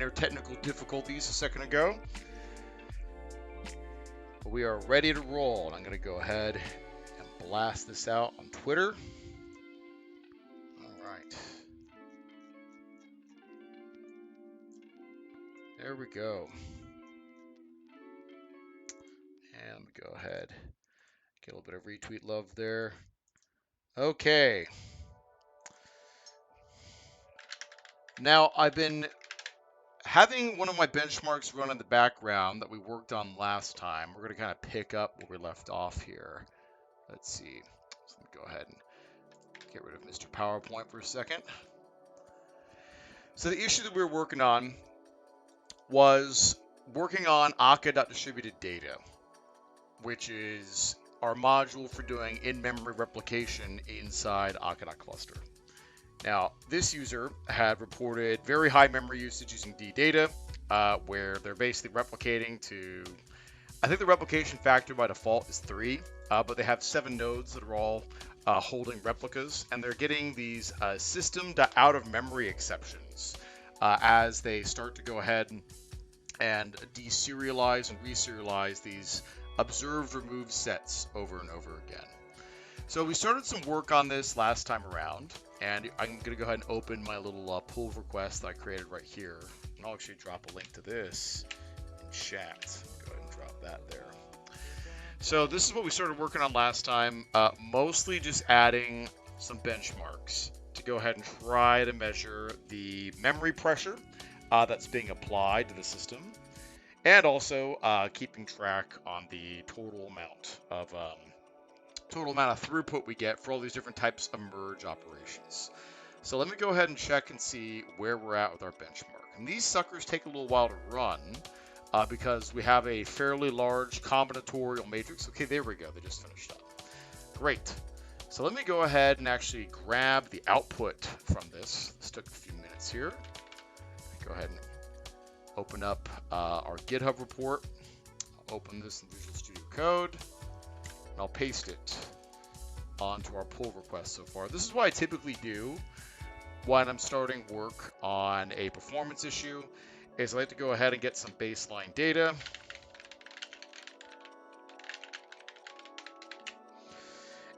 minor technical difficulties a second ago. But we are ready to roll. And I'm going to go ahead and blast this out on Twitter. All right. There we go. And go ahead. Get a little bit of retweet love there. Okay. Now, I've been having one of my benchmarks run in the background that we worked on last time. We're going to kind of pick up where we left off here. Let's see. So let me go ahead and get rid of Mr. PowerPoint for a second. So the issue that we were working on was working on Akka.Distributed Data, which is our module for doing in-memory replication inside Akka.Cluster. Now, this user had reported very high memory usage using data, where they're basically replicating to, I think the replication factor by default is 3, but they have 7 nodes that are all holding replicas, and they're getting these system to out of memory exceptions as they start to go ahead and deserialize and reserialize these observed remove sets over and over again. So we started some work on this last time around, and I'm going to go ahead and open my little pull request that I created right here. And I'll actually drop a link to this in chat. Go ahead and drop that there. So this is what we started working on last time, mostly just adding some benchmarks to go ahead and try to measure the memory pressure that's being applied to the system, and also keeping track on the total amount of throughput we get for all these different types of merge operations. So let me go ahead and check and see where we're at with our benchmark. And these suckers take a little while to run because we have a fairly large combinatorial matrix. Okay, there we go. They just finished up. Great. So let me go ahead and actually grab the output from this. This took a few minutes here. Go ahead and open up our GitHub report. I'll open this in Visual Studio Code. I'll paste it onto our pull request so far. This is what I typically do when I'm starting work on a performance issue, is I like to go ahead and get some baseline data.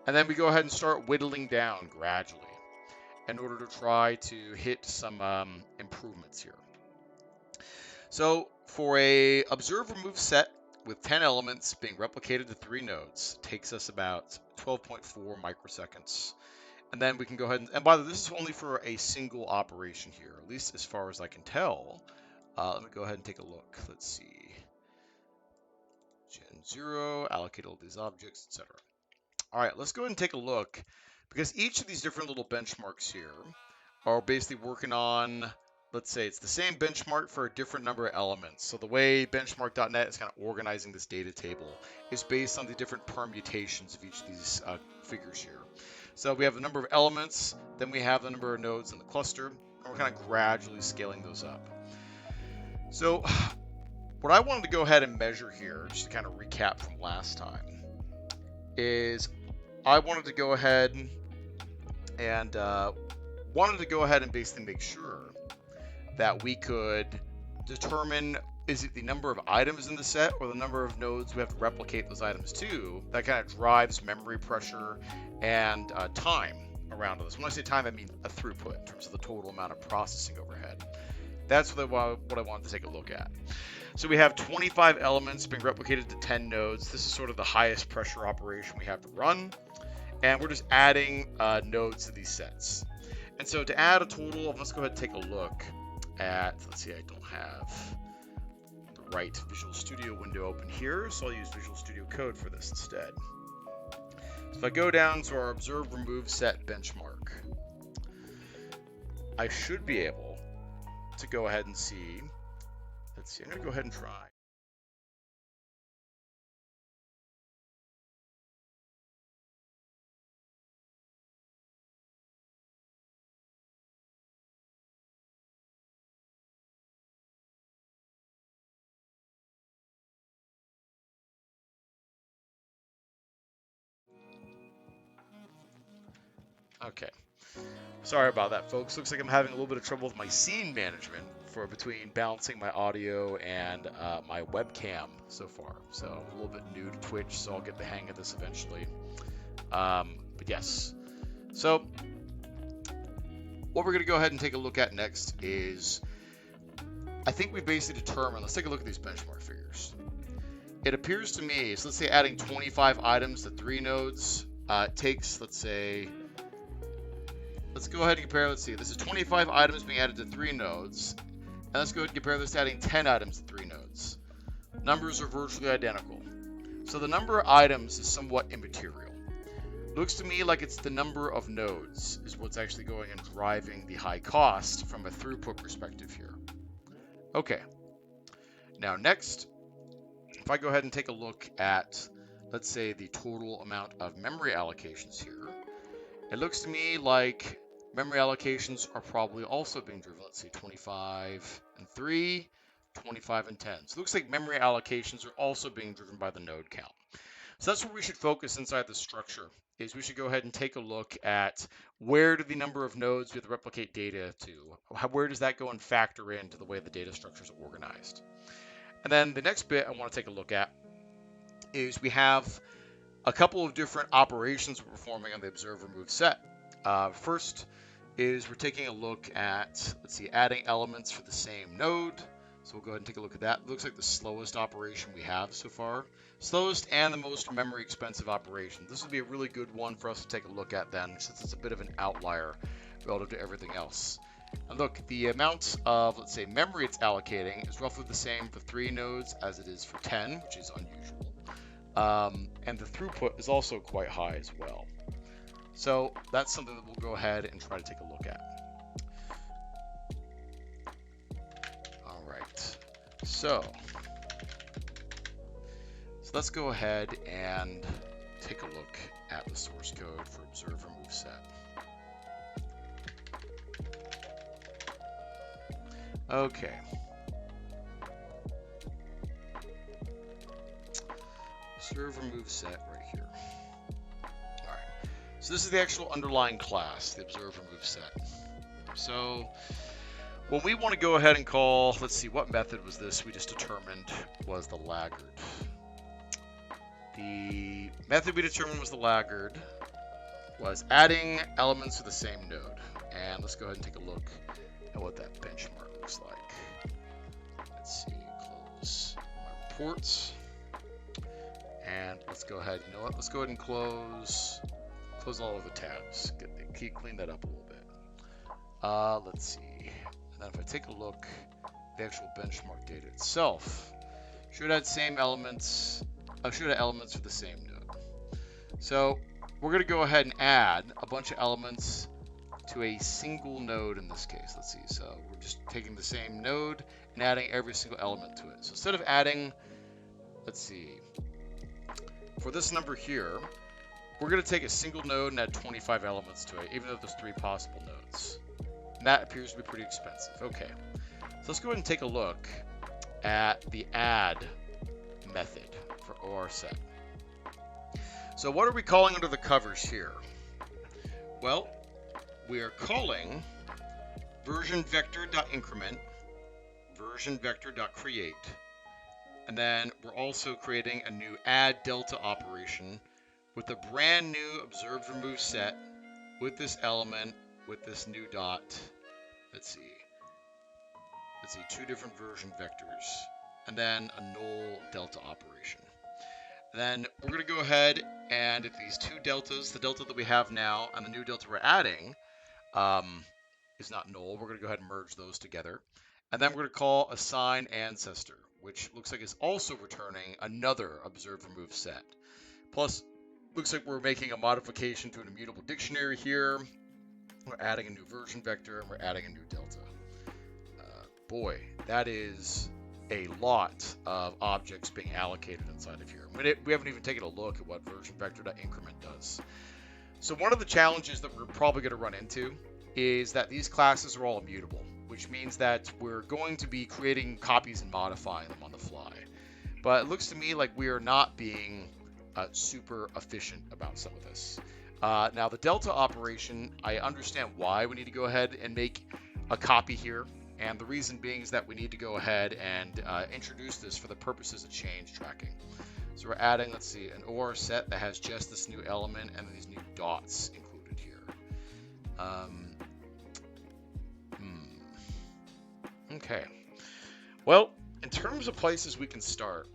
And then we go ahead and start whittling down gradually in order to try to hit some improvements here. So for a observe remove set with 10 elements being replicated to 3 nodes, takes us about 12.4 microseconds. And then we can go ahead and by the way, this is only for a single operation here, at least as far as I can tell. Let me go ahead and take a look. Let's see. Gen 0, allocate all these objects, etc. All right, let's go ahead and take a look, because each of these different little benchmarks here are basically working on, let's say it's the same benchmark for a different number of elements. So the way benchmark.net is kind of organizing this data table is based on the different permutations of each of these figures here. So we have the number of elements, then we have the number of nodes in the cluster, and we're kind of gradually scaling those up. So what I wanted to go ahead and measure here, just to kind of recap from last time, is I wanted to go ahead and basically make sure that we could determine, is it the number of items in the set or the number of nodes we have to replicate those items to that kind of drives memory pressure and time around this. When I say time, I mean a throughput in terms of the total amount of processing overhead. That's what I wanted to take a look at. So we have 25 elements being replicated to 10 nodes. This is sort of the highest pressure operation we have to run. And we're just adding nodes to these sets. And so to add a total of, let's go ahead and take a look at, let's see, I don't have the right Visual Studio window open here, so I'll use Visual Studio Code for this instead. So if I go down to our observe remove set benchmark, I should be able to go ahead and see, let's see, I'm going to go ahead and try. Okay. Sorry about that, folks. Looks like I'm having a little bit of trouble with my scene management for between balancing my audio and my webcam so far. So I'm a little bit new to Twitch, so I'll get the hang of this eventually. But yes, so what we're going to go ahead and take a look at next is, I think we basically determined, let's take a look at these benchmark figures. It appears to me, so let's say adding 25 items to 3 nodes takes, let's say, let's go ahead and compare, let's see, this is 25 items being added to 3 nodes, and let's go ahead and compare this to adding 10 items to 3 nodes. Numbers are virtually identical. So the number of items is somewhat immaterial. Looks to me like it's the number of nodes is what's actually going and driving the high cost from a throughput perspective here. Okay. Now next, if I go ahead and take a look at, let's say, the total amount of memory allocations here, it looks to me like memory allocations are probably also being driven. Let's see, 25 and 3, 25 and 10. So it looks like memory allocations are also being driven by the node count. So that's where we should focus inside the structure, is we should go ahead and take a look at where do the number of nodes we have to replicate data to, where does that go and factor into the way the data structures are organized. And then the next bit I want to take a look at is we have a couple of different operations we're performing on the observe remove set. First is we're taking a look at, let's see, adding elements for the same node. So we'll go ahead and take a look at that. It looks like the slowest operation we have so far. Slowest and the most memory expensive operation. This would be a really good one for us to take a look at then, since it's a bit of an outlier relative to everything else. And look, the amount of, let's say, memory it's allocating is roughly the same for 3 nodes as it is for 10, which is unusual. And the throughput is also quite high as well. So that's something that we'll go ahead and try to take a look at. All right, so let's go ahead and take a look at the source code for observe remove set. Okay. Observe remove set right here. All right. So this is the actual underlying class, the observe remove set. So when we want to go ahead and call, let's see, what method was this we just determined was the laggard. The method we determined was the laggard was adding elements to the same node. And let's go ahead and take a look at what that benchmark looks like. Let's see, close my reports. And let's go ahead, you know what, let's go ahead and close all of the tabs. Clean that up a little bit. Let's see. And then if I take a look, the actual benchmark data itself should have same elements. Should have elements for the same node. So we're going to go ahead and add a bunch of elements to a single node in this case. Let's see. So we're just taking the same node and adding every single element to it. So instead of adding, let's see, for this number here, we're going to take a single node and add 25 elements to it, even though there's 3 possible nodes. And that appears to be pretty expensive. Okay. So let's go ahead and take a look at the add method for ORSet. So what are we calling under the covers here? Well, we are calling VersionVector.increment, VersionVector.create, and then we're also creating a new add delta operation with a brand new observed remove set with this element, with this new dot. Let's see, 2 different version vectors, and then a null delta operation. Then we're going to go ahead and if these 2 deltas, the delta that we have now and the new delta we're adding is not null, we're going to go ahead and merge those together. And then we're going to call assign ancestor, which looks like is also returning another observed remove set. Plus, looks like we're making a modification to an immutable dictionary here. We're adding a new version vector and we're adding a new delta. Boy, that is a lot of objects being allocated inside of here. We haven't even taken a look at what VersionVector.increment does. So one of the challenges that we're probably going to run into is that these classes are all immutable, which means that we're going to be creating copies and modifying them on the fly. But it looks to me like we are not being super efficient about some of this. Now the delta operation, I understand why we need to go ahead and make a copy here And the reason being is that we need to go ahead and introduce this for the purposes of change tracking. So we're adding, let's see, an ORSet that has just this new element and these new dots included here. Okay. Well, in terms of places we can start,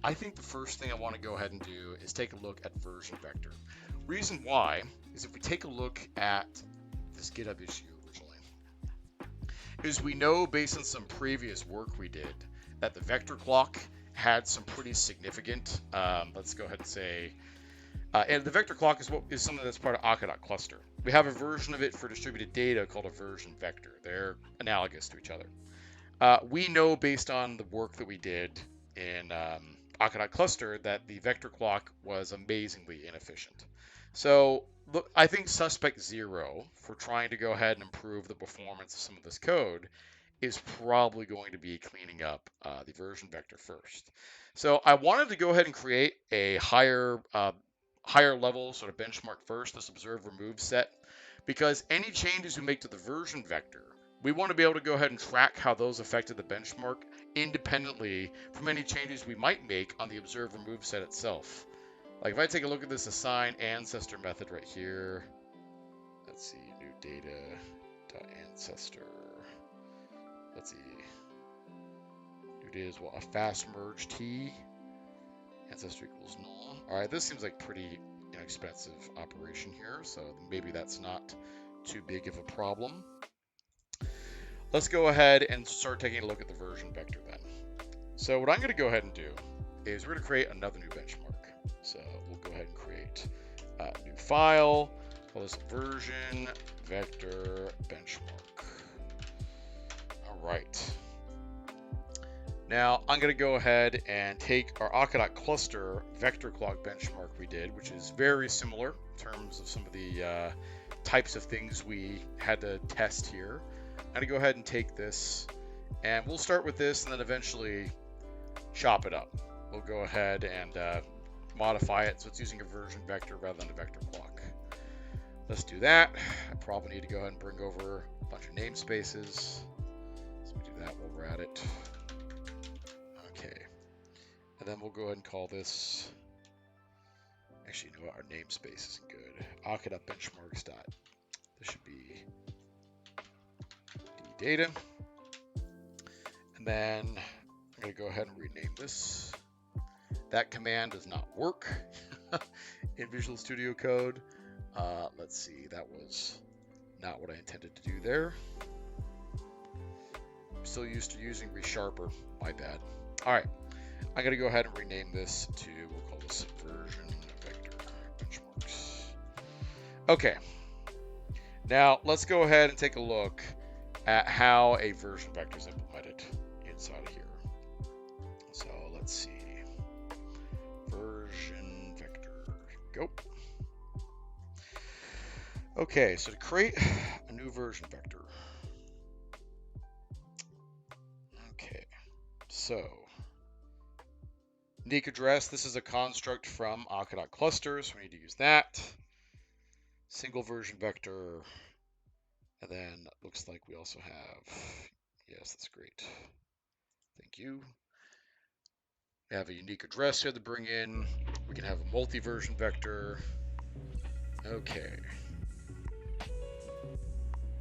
I think the first thing I want to go ahead and do is take a look at VersionVector. Reason why is if we take a look at this Github issue originally, is we know based on some previous work we did that the vector clock had some pretty significant, let's go ahead and say, and the vector clock is something that's part of Akka.Cluster. We have a version of it for distributed data called a VersionVector. They're analogous to each other. We know based on the work that we did in Akka.Cluster that the vector clock was amazingly inefficient. So look, I think suspect 0 for trying to go ahead and improve the performance of some of this code is probably going to be cleaning up the VersionVector first. So I wanted to go ahead and create a higher level sort of benchmark first, this observe remove set, because any changes we make to the VersionVector, we want to be able to go ahead and track how those affected the benchmark independently from any changes we might make on the observe remove set itself. Like if I take a look at this assign ancestor method right here, let's see, new data.ancestor. Let's see, new data is what, a fast merge t, ancestor equals null. All right, this seems like pretty inexpensive operation here, so maybe that's not too big of a problem. Let's go ahead and start taking a look at the VersionVector then. So what I'm going to go ahead and do is we're going to create another new benchmark. So we'll go ahead and create a new file, call this VersionVector benchmark. All right. Now I'm going to go ahead and take our Akka.Cluster vector clock benchmark we did, which is very similar in terms of some of the types of things we had to test here. I'm going to go ahead and take this, and we'll start with this and then eventually chop it up. We'll go ahead and modify it so it's using a VersionVector rather than a vector clock. Let's do that. I probably need to go ahead and bring over a bunch of namespaces. So we do that while we're at it. Okay. And then we'll go ahead and call this, actually, you know what, our namespace isn't good. Akka.benchmarks. This should be data. And then I'm going to go ahead and rename this. That command does not work in Visual Studio Code. Let's see, that was not what I intended to do there. I'm still used to using ReSharper, my bad. All right, I'm going to go ahead and rename this to, we'll call this VersionVector benchmarks. Okay, now let's go ahead and take a look at how a VersionVector is implemented inside of here. So let's see. VersionVector, go. Okay, so to create a new VersionVector. Okay, so unique address, this is a construct from Akka.Cluster, so we need to use that. Single VersionVector, and then looks like we also have, yes, that's great. Thank you. We have a unique address here to bring in. We can have a multi-VersionVector. Okay.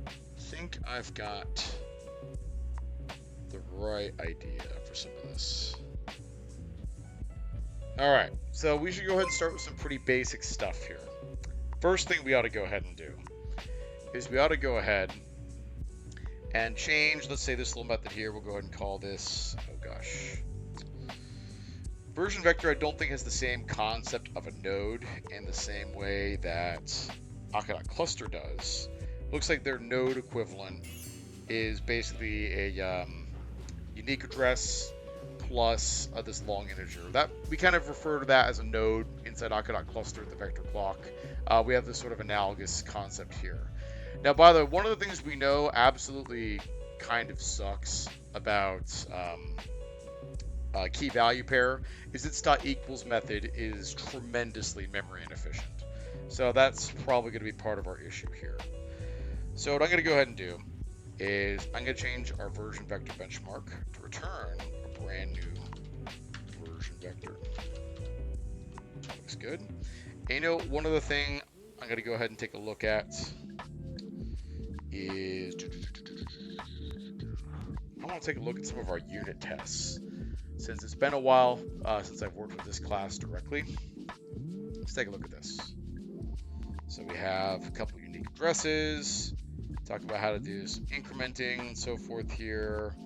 I think I've got the right idea for some of this. All right, so we should go ahead and start with some pretty basic stuff here. First thing we ought to go ahead and do is we ought to go ahead and change, let's say this little method here, we'll go ahead and call this, oh gosh. VersionVector I don't think has the same concept of a node in the same way that Akka.Cluster does. Looks like their node equivalent is basically a unique address plus this long integer. That we kind of refer to that as a node inside Akka.Cluster, the vector clock. We have this sort of analogous concept here. Now, by the way, one of the things we know absolutely kind of sucks about key value pair is its .equals method is tremendously memory inefficient. So that's probably going to be part of our issue here. So what I'm going to go ahead and do is I'm going to change our VersionVector benchmark to return a brand new version vector. Looks good. And you know, one other thing I'm going to go ahead and take a look at is I want to take a look at some of our unit tests. Since it's been a while since I've worked with this class directly, let's take a look at this. So we have a couple unique addresses, talk about how to do some incrementing and so forth here,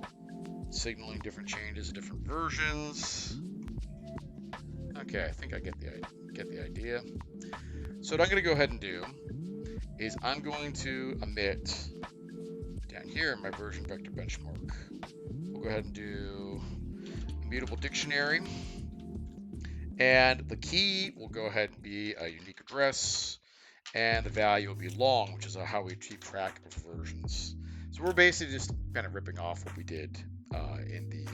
signaling different changes to different versions. Okay, I think I get the idea. So what I'm going to go ahead and do is I'm going to emit down here in my VersionVector benchmark. We'll go ahead and do immutable dictionary, and the key will go ahead and be a unique address, and the value will be long, which is how we keep track of versions. So we're basically just kind of ripping off what we did in the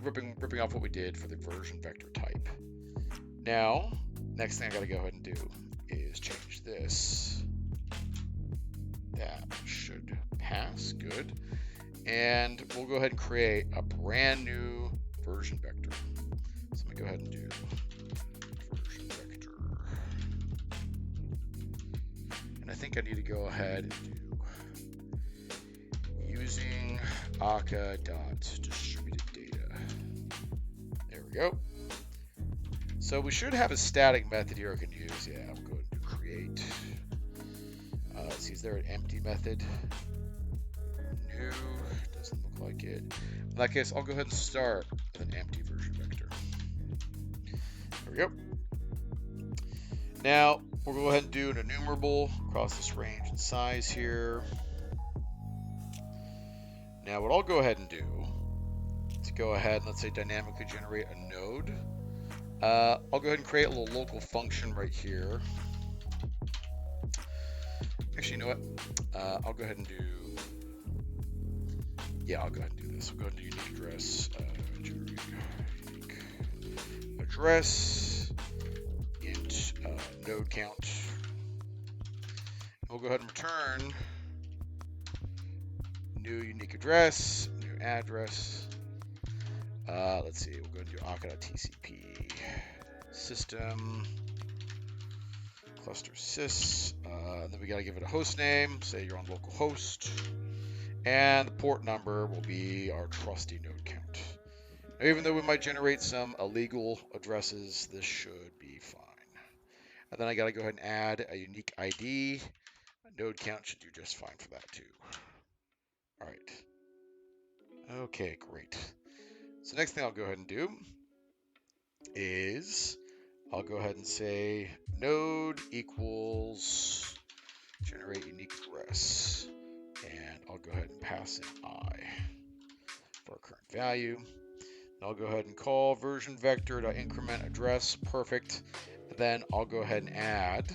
ripping off what we did for the VersionVector type. Now, next thing I got to go ahead and do is change this. That should pass. Good. And we'll go ahead and create a brand new VersionVector. So let me go ahead and do VersionVector. And I think I need to go ahead and do using Akka.Distributed Data. There we go. So we should have a static method here I can use. Yeah, I'm going to create. Let's see, is there an empty method? No, doesn't look like it. In that case, I'll go ahead and start with an empty VersionVector. There we go. Now, we'll go ahead and do an enumerable across this range and size here. Now, what I'll go ahead and do is go ahead and let's say dynamically generate a node. I'll go ahead and create a little local function right here. Actually, you know what? I'll go ahead and do. Yeah, I'll go ahead and do this. We'll go ahead and do unique address. Generate unique address int node count. We'll go ahead and return new unique address, new address. Let's see. We'll go ahead and do Akka.tcp system cluster sys. Then we got to give it a host name. Say you're on localhost. And the port number will be our trusty node count. Now, even though we might generate some illegal addresses, this should be fine. And then I got to go ahead and add a unique ID. A node count should do just fine for that too. All right. Okay, great. So next thing I'll go ahead and do is I'll go ahead and say node equals generate unique address. And I'll go ahead and pass in I for our current value. And I'll go ahead and call VersionVector.increment address. Perfect. And then I'll go ahead and add.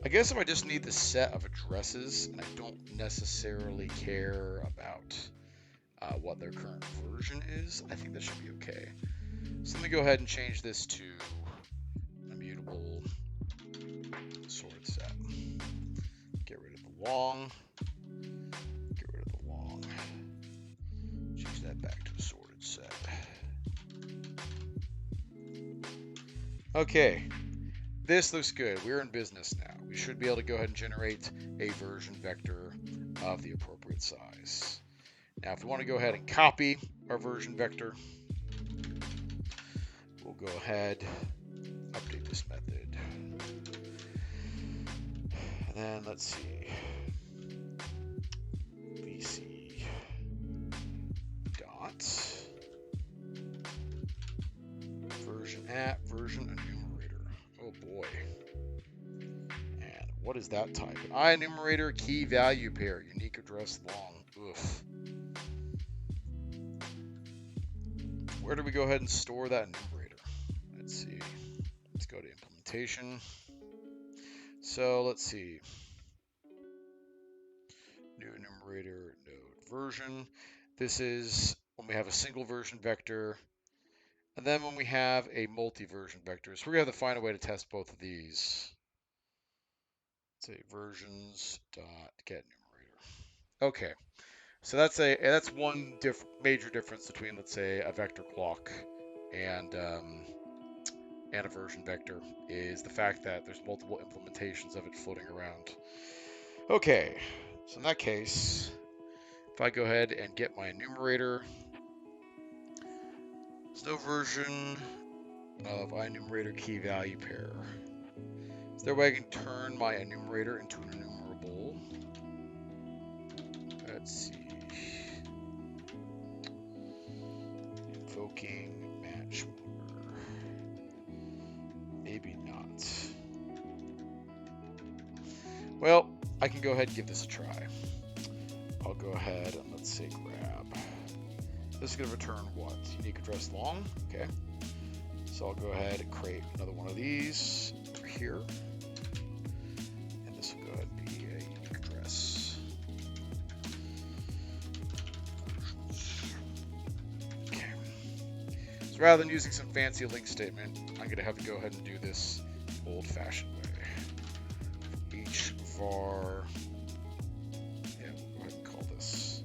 I guess if I just need the set of addresses and I don't necessarily care about what their current version is, I think that should be okay. So let me go ahead and change this to immutable sorted set. Get rid of the long. Get rid of the long. Change that back to a sorted set. Okay. This looks good. We're in business now. We should be able to go ahead and generate a VersionVector of the appropriate size. Now, if we want to go ahead and copy our VersionVector, we'll go ahead, update this method. And then let's see. VC dot version enumerator. Oh boy. And what is that type? I enumerator key value pair, unique address long. Oof. Where do we go ahead and store that enumerator? Let's see. Let's go to implementation. So let's see. New enumerator node version. This is when we have a single version vector. And then when we have a multi-version vector. So we're going to have to find a way to test both of these. let's say versions dot get enumerator. Okay, so that's one major difference between, let's say, a vector clock and a version vector, is the fact that there's multiple implementations of it floating around. Okay, so in that case, if I go ahead and get my enumerator, there's no version of enumerator key value pair. Is there a way I can turn my enumerator into an enumerable? Let's see. Invoking match order. Maybe not. Well, I can go ahead and give this a try. I'll go ahead and let's say grab. This is going to return what? Unique address long. Okay. So I'll go ahead and create another one of these over here. And this will go ahead and be a unique address. Okay. So rather than using some fancy link statement, I'm going to have to go ahead and do this the old-fashioned way. Each var, yeah, we'll go ahead and call this,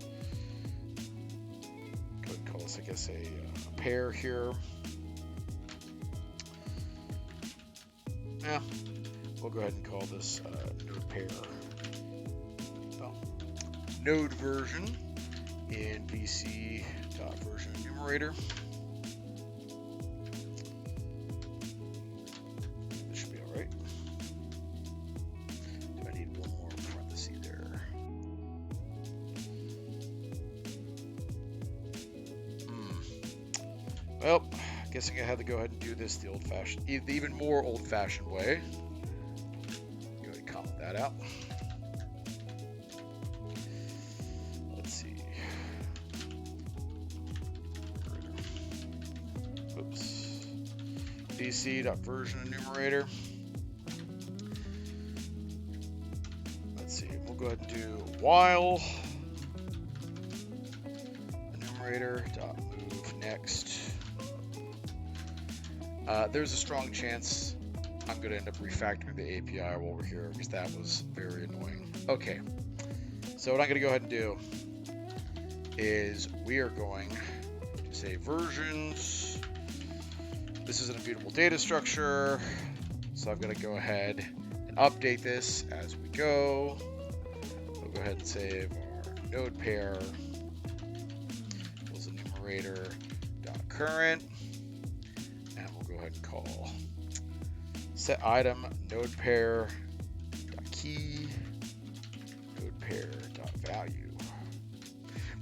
I guess, a pair here. Yeah, we'll go ahead and call this node pair. Well, node version in vc.version enumerator. This should be all right. Do I need one more parenthesis there? Well, guessing I had to go ahead and do this the old-fashioned, the even more old-fashioned way. Go ahead and comment that out. Let's see. Oops. vc.version enumerator. Let's see. We'll go ahead and do while enumerator.move next. There's a strong chance I'm going to end up refactoring the API while we're here, because that was very annoying. Okay, so what I'm going to go ahead and do is we are going to say versions. This is an immutable data structure, so I'm going to go ahead and update this as we go. We'll go ahead and save our node pair equals enumerator.current. And call set item node pair key node pair value.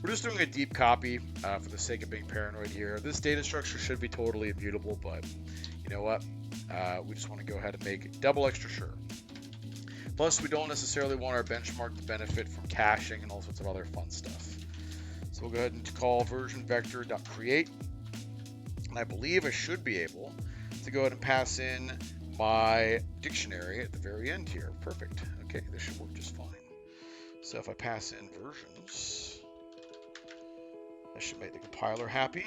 We're just doing a deep copy for the sake of being paranoid here. This data structure should be totally immutable, but you know what? We just want to go ahead and make it double extra sure. Plus, we don't necessarily want our benchmark to benefit from caching and all sorts of other fun stuff. So we'll go ahead and call VersionVector.create, and I believe I should be able to go ahead and pass in my dictionary at the very end here. Perfect. Okay, this should work just fine. So if I pass in versions, that should make the compiler happy.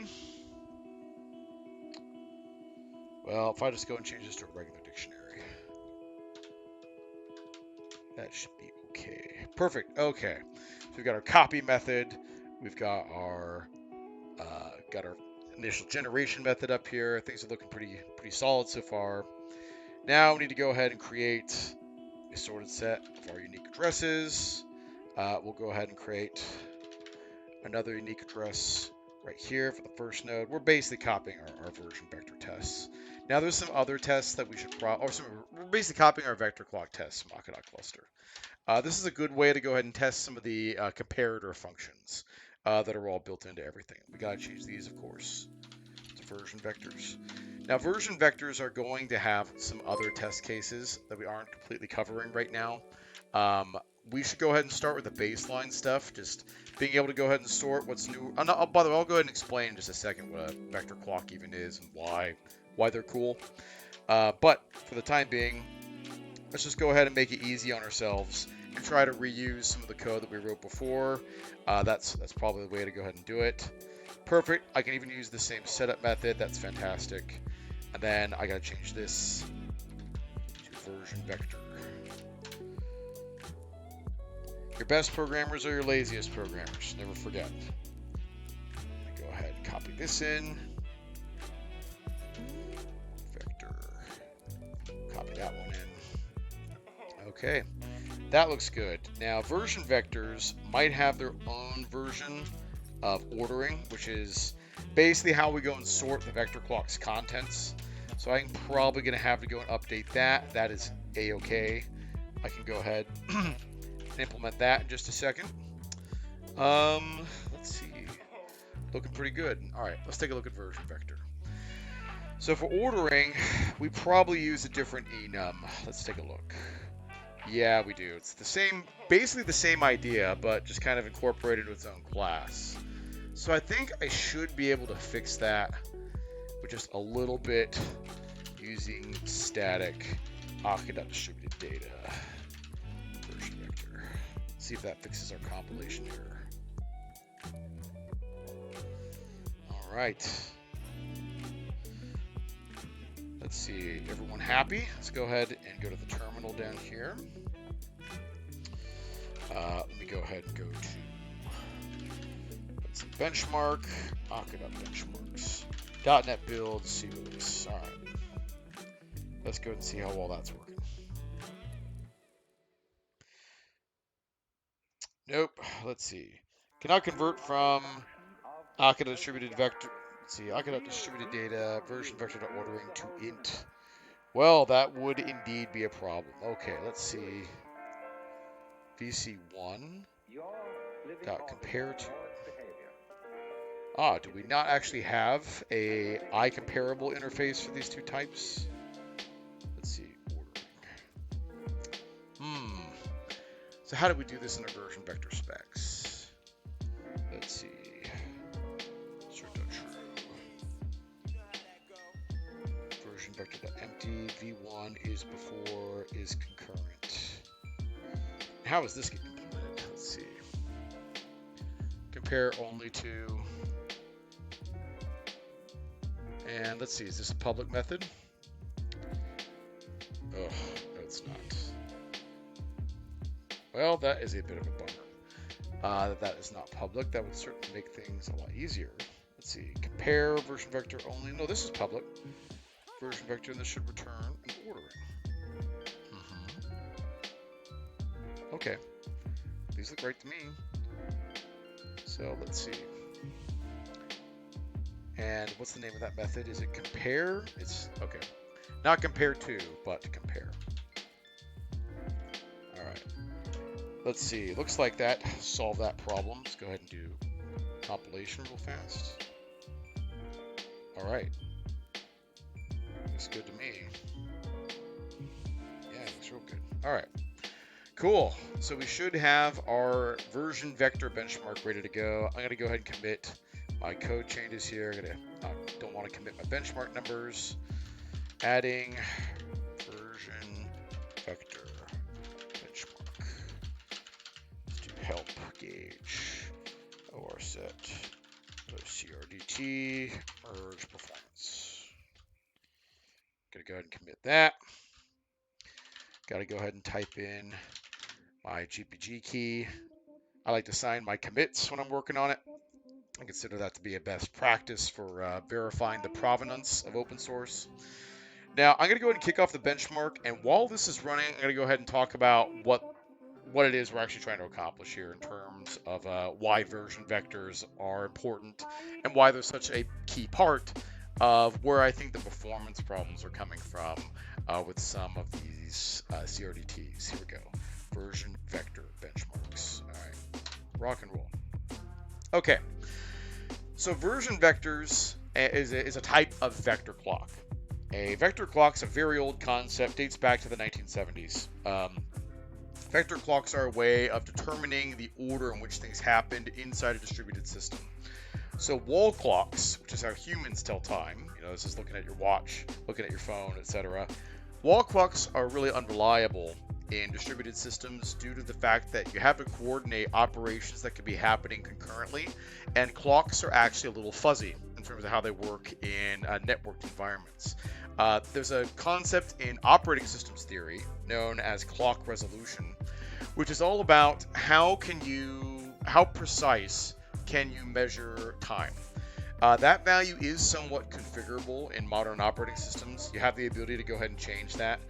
Well, if I just go and change this to a regular dictionary, that should be okay. Perfect. Okay. So we've got our copy method. We've got our initial generation method up here. Things are looking pretty solid so far. Now we need to go ahead and create a sorted set of our unique addresses. We'll go ahead and create another unique address right here for the first node. We're basically copying our version vector tests. Now there's some other tests that we should we're basically copying our vector clock tests from Akka.Cluster. This is a good way to go ahead and test some of the comparator functions that are all built into everything. We got to change these, of course, to version vectors. Now, version vectors are going to have some other test cases that we aren't completely covering right now. We should go ahead and start with the baseline stuff, just being able to go ahead and sort what's new. By the way, I'll go ahead and explain in just a second what a vector clock even is and why they're cool. But for the time being, let's just go ahead and make it easy on ourselves and try to reuse some of the code that we wrote before. That's probably the way to go ahead and do it. Perfect. I can even use the same setup method. That's fantastic. And then I got to change this to version vector. Your best programmers are your laziest programmers. Never forget. Go ahead and copy this in. Vector. Copy that one in. Okay. That looks good. Now, version vectors might have their own version of ordering, which is basically how we go and sort the vector clock's contents. So I'm probably going to have to go and update that. That is A-okay. I can go ahead and implement that in just a second. Let's see. Looking pretty good. All right, let's take a look at version vector. So for ordering, we probably use a different enum. Let's take a look. Yeah, we do. It's the same, basically the same idea, but just kind of incorporated into its own class. So I think I should be able to fix that with just a little bit using static Akka.Distributed Data version vector. See if that fixes our compilation error. All right. Let's see, everyone happy? Let's go ahead and go to the terminal down here. Let me go ahead and go to benchmark, Akka.benchmarks, .NET build, COS. All right. Let's go and see how well that's working. Nope. Let's see. Cannot convert from Akka.Distributed Vector. Let's see, Akka.Distributed Data, version vector to ordering to int. Well, that would indeed be a problem. Okay, let's see. VC1 dot compare to. Do we not actually have a iComparable interface for these two types? Let's see, ordering. So how do we do this in our version vector specs? Let's see. Version vector.empty, v1 is before is concurrent. How is this getting implemented? Let's see. Compare only to. And let's see, is this a public method? Oh, no, it's not. Well, that is a bit of a bummer. That is not public. That would certainly make things a lot easier. Let's see, compare version vector only. No, this is public. Version vector, and this should return an ordering. Okay, these look right to me. So let's see. And what's the name of that method? Is it compare? It's okay. Not compare to, but compare. All right. Let's see. Looks like that solved that problem. Let's go ahead and do compilation real fast. All right. Looks good to me. Yeah, looks real good. All right. Cool. So we should have our version vector benchmark ready to go. I'm going to go ahead and commit my code changes here. Don't want to commit my benchmark numbers. Adding version vector benchmark. Let's do help gauge ORSet CRDT merge performance. Gonna go ahead and commit that. Got to go ahead and type in my GPG key. I like to sign my commits when I'm working on it. I consider that to be a best practice for verifying the provenance of open source. Now, I'm going to go ahead and kick off the benchmark, and while this is running, I'm going to go ahead and talk about what it is we're actually trying to accomplish here in terms of why version vectors are important and why they're such a key part of where I think the performance problems are coming from with some of these CRDTs. Here we go. Version vector benchmarks. All right. Rock and roll. Okay. So version vectors is a type of vector clock. A vector clock's a very old concept, dates back to the 1970s. Vector clocks are a way of determining the order in which things happened inside a distributed system. So wall clocks, which is how humans tell time, this is looking at your watch, looking at your phone, etc. Wall clocks are really unreliable in distributed systems due to the fact that you have to coordinate operations that could be happening concurrently, and clocks are actually a little fuzzy in terms of how they work in networked environments. There's a concept in operating systems theory known as clock resolution, which is all about how precise can you measure time. That value is somewhat configurable in modern operating systems. You have the ability to go ahead and change that,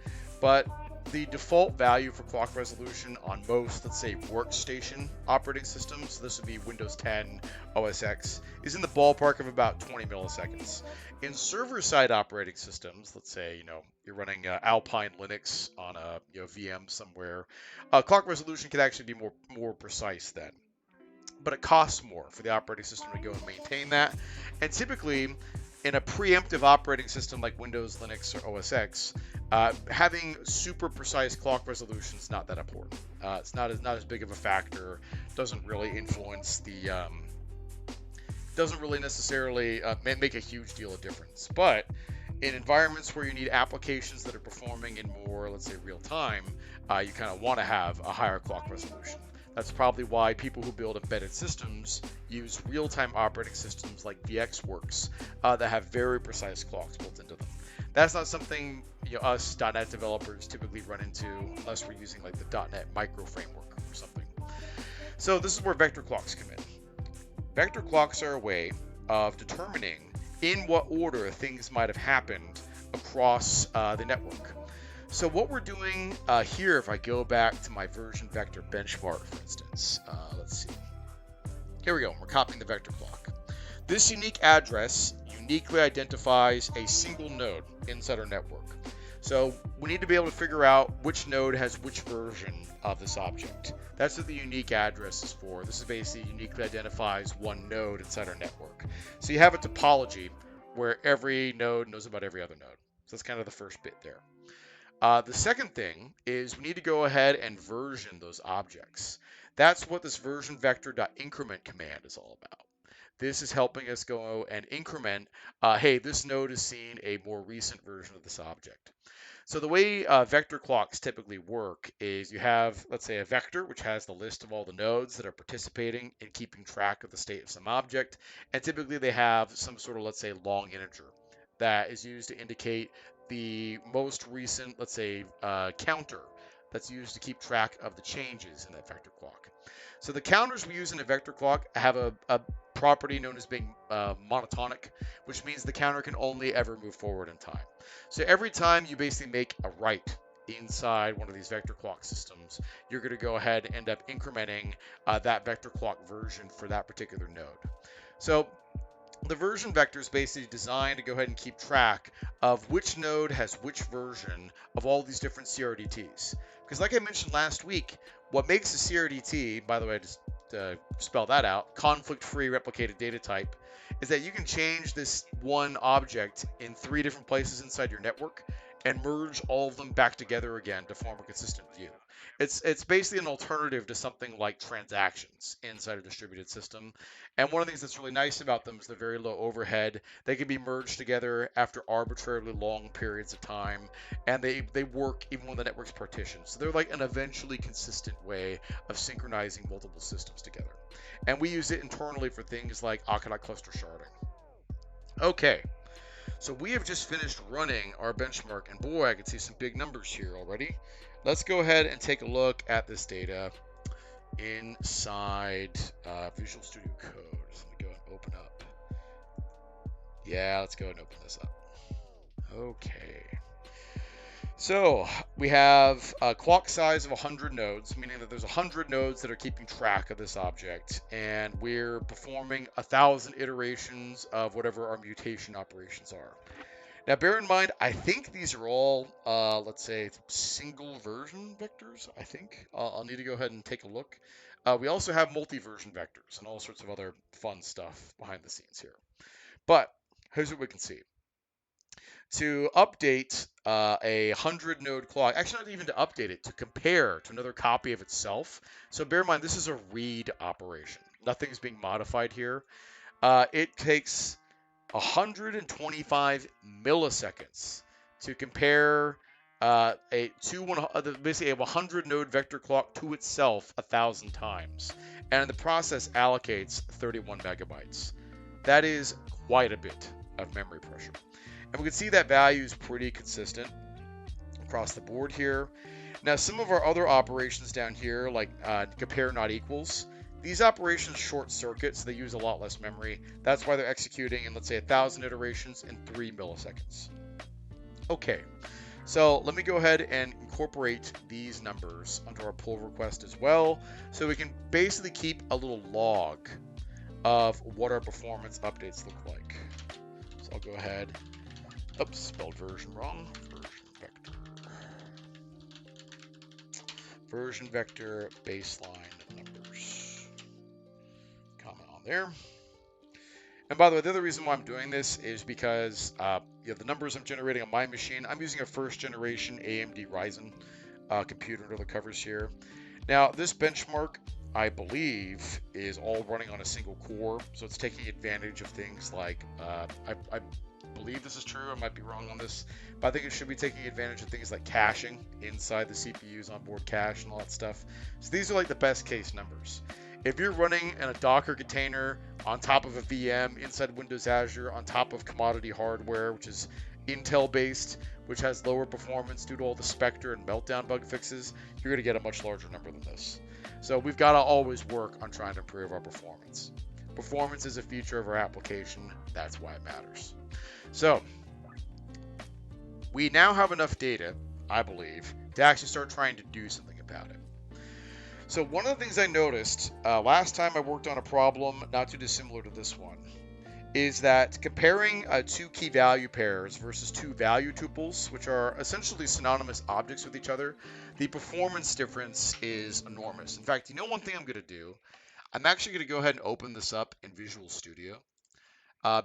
but the default value for clock resolution on most, let's say, workstation operating systems, so this would be Windows 10, OS X, is in the ballpark of about 20 milliseconds. In server-side operating systems, let's say, you're running Alpine Linux on a VM somewhere, clock resolution can actually be more precise then. But it costs more for the operating system to go and maintain that. And typically, in a preemptive operating system like Windows, Linux, or OS X, having super precise clock resolution is not that important. It's not as big of a factor. Doesn't really influence the doesn't really necessarily make a huge deal of difference. But in environments where you need applications that are performing in more, let's say, real time, you kind of want to have a higher clock resolution. That's probably why people who build embedded systems use real-time operating systems like VxWorks that have very precise clocks built into them. That's not something us .NET developers typically run into unless we're using like the .NET micro framework or something. So this is where vector clocks come in. Vector clocks are a way of determining in what order things might have happened across the network. So what we're doing here, if I go back to my VersionVector benchmark, for instance, let's see. Here we go. We're copying the vector clock. This unique address uniquely identifies a single node inside our network. So we need to be able to figure out which node has which version of this object. That's what the unique address is for. This is basically uniquely identifies one node inside our network. So you have a topology where every node knows about every other node. So that's kind of the first bit there. The second thing is we need to go ahead and version those objects. That's what this VersionVector.increment command is all about. This is helping us go and increment, hey, this node has seen a more recent version of this object. So the way vector clocks typically work is you have, let's say, a vector, which has the list of all the nodes that are participating in keeping track of the state of some object. And typically they have some sort of, let's say, long integer that is used to indicate the most recent, let's say, counter that's used to keep track of the changes in that vector clock. So the counters we use in a vector clock have a property known as being monotonic, which means the counter can only ever move forward in time. So every time you basically make a write inside one of these vector clock systems, you're going to go ahead and end up incrementing that vector clock version for that particular node. So the version vector is basically designed to go ahead and keep track of which node has which version of all these different CRDTs. Because like I mentioned last week, what makes a CRDT, by the way, just spell that out, conflict-free replicated data type, is that you can change this one object in 3 different places inside your network and merge all of them back together again to form a consistent view. It's basically an alternative to something like transactions inside a distributed system. And one of the things that's really nice about them is the very low overhead. They can be merged together after arbitrarily long periods of time, and they work even when the network's partitioned. So they're like an eventually consistent way of synchronizing multiple systems together. And we use it internally for things like Akka.Cluster sharding. Okay. So we have just finished running our benchmark, and boy, I can see some big numbers here already. Let's go ahead and take a look at this data inside Visual Studio Code. So let me go and open up. Yeah, let's go and open this up. Okay. So we have a clock size of 100 nodes, meaning that there's 100 nodes that are keeping track of this object, and we're performing 1,000 iterations of whatever our mutation operations are. Now, bear in mind, I think these are all, let's say, single version vectors, I think. I'll need to go ahead and take a look. We also have multi-version vectors and all sorts of other fun stuff behind the scenes here. But here's what we can see. To update a 100-node clock, actually not even to update it, to compare to another copy of itself. So bear in mind, this is a read operation. Nothing's being modified here. It takes 125 milliseconds to compare basically a 100-node vector clock to itself 1,000 times. And the process allocates 31 megabytes. That is quite a bit of memory pressure. And we can see that value is pretty consistent across the board here. Now, some of our other operations down here, like compare not equals, these operations short circuit, so they use a lot less memory. That's why they're executing in, let's say, 1,000 iterations in 3 milliseconds. Okay, so let me go ahead and incorporate these numbers onto our pull request as well, so we can basically keep a little log of what our performance updates look like. So I'll go ahead. Oops, spelled version wrong. VersionVector baseline numbers. Comment on there. And by the way, the other reason why I'm doing this is because the numbers I'm generating on my machine, I'm using a first generation AMD Ryzen computer under the covers here. Now, this benchmark, I believe, is all running on a single core, so it's taking advantage of things like, I believe this is true, I might be wrong on this, but I think it should be taking advantage of things like caching inside the CPU's onboard cache and all that stuff. So these are like the best case numbers. If you're running in a Docker container on top of a VM inside Windows Azure on top of commodity hardware, which is Intel based, which has lower performance due to all the Spectre and Meltdown bug fixes, you're going to get a much larger number than this. So we've got to always work on trying to improve our performance. Performance is a feature of our application. That's why it matters. So we now have enough data, I believe, to actually start trying to do something about it. So one of the things I noticed last time I worked on a problem not too dissimilar to this one is that comparing two key value pairs versus two value tuples, which are essentially synonymous objects with each other, the performance difference is enormous. In fact, you know one thing I'm going to do? I'm actually going to go ahead and open this up in Visual Studio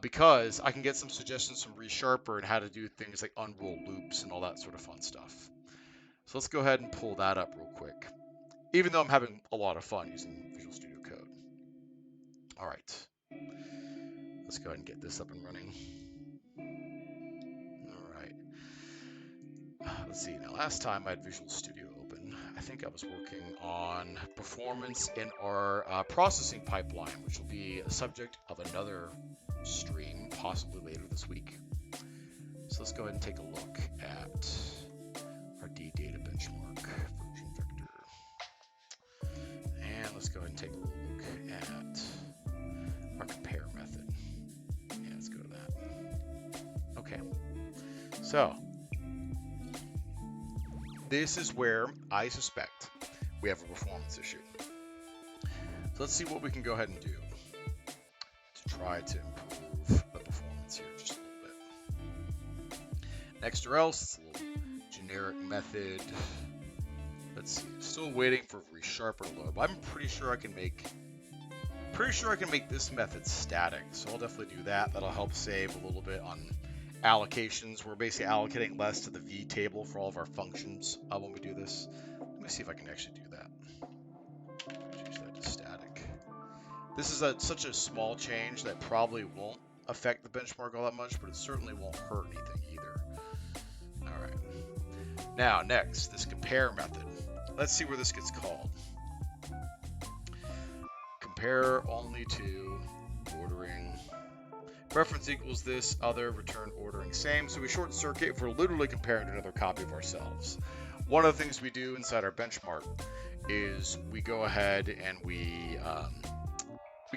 because I can get some suggestions from ReSharper and how to do things like unroll loops and all that sort of fun stuff. So let's go ahead and pull that up real quick, even though I'm having a lot of fun using Visual Studio Code. All right. Let's go ahead and get this up and running. All right. Let's see. Now, last time I had Visual Studio open, I think I was working on performance in our processing pipeline, which will be a subject of another stream, possibly later this week. So let's go ahead and take a look at our data benchmark version vector. And let's go ahead and take a look at our compare method. Yeah, let's go to that. Okay. So this is where I suspect we have a performance issue. So let's see what we can go ahead and do to try to improve the performance here just a little bit. Next or else, it's a little generic method. Let's see, still waiting for ReSharper to load, but I'm pretty sure I can make this method static. So I'll definitely do that. That'll help save a little bit on allocations. We're basically allocating less to the V table for all of our functions when we do this. Let me see if I can actually do that. Change that to static. This is such a small change that probably won't affect the benchmark all that much, but it certainly won't hurt anything either. All right. Now, next, this compare method. Let's see where this gets called. Compare only to ordering. Reference equals this, other, return ordering same. So we short circuit if we're literally comparing to another copy of ourselves. One of the things we do inside our benchmark is we go ahead and we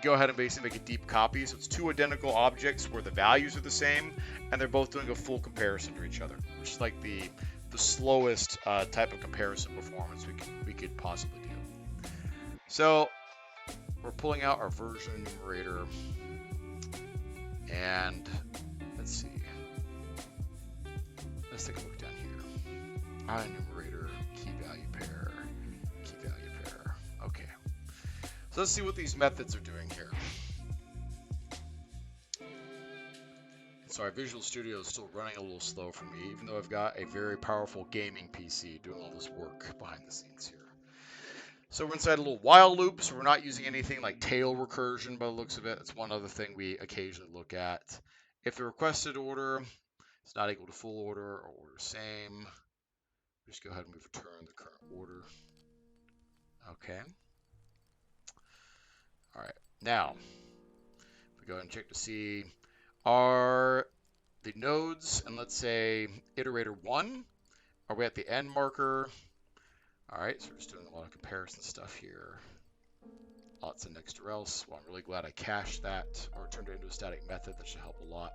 go ahead and basically make a deep copy. So it's two identical objects where the values are the same and they're both doing a full comparison to each other, which is like the slowest type of comparison performance we could possibly do. So we're pulling out our version enumerator. And let's see. Let's take a look down here. Enumerator, key value pair, key value pair. Okay. So let's see what these methods are doing here. Sorry, Visual Studio is still running a little slow for me, even though I've got a very powerful gaming PC doing all this work behind the scenes here. So we're inside a little while loop, so we're not using anything like tail recursion by the looks of it. That's one other thing we occasionally look at. If the requested order is not equal to full order or order same, just go ahead and return the current order. Okay. All right. Now, if we go ahead and check to see, are the nodes, and let's say iterator 1, are we at the end marker? All right, so we're just doing a lot of comparison stuff here. Lots of next or else. Well, I'm really glad I cached that or turned it into a static method. That should help a lot.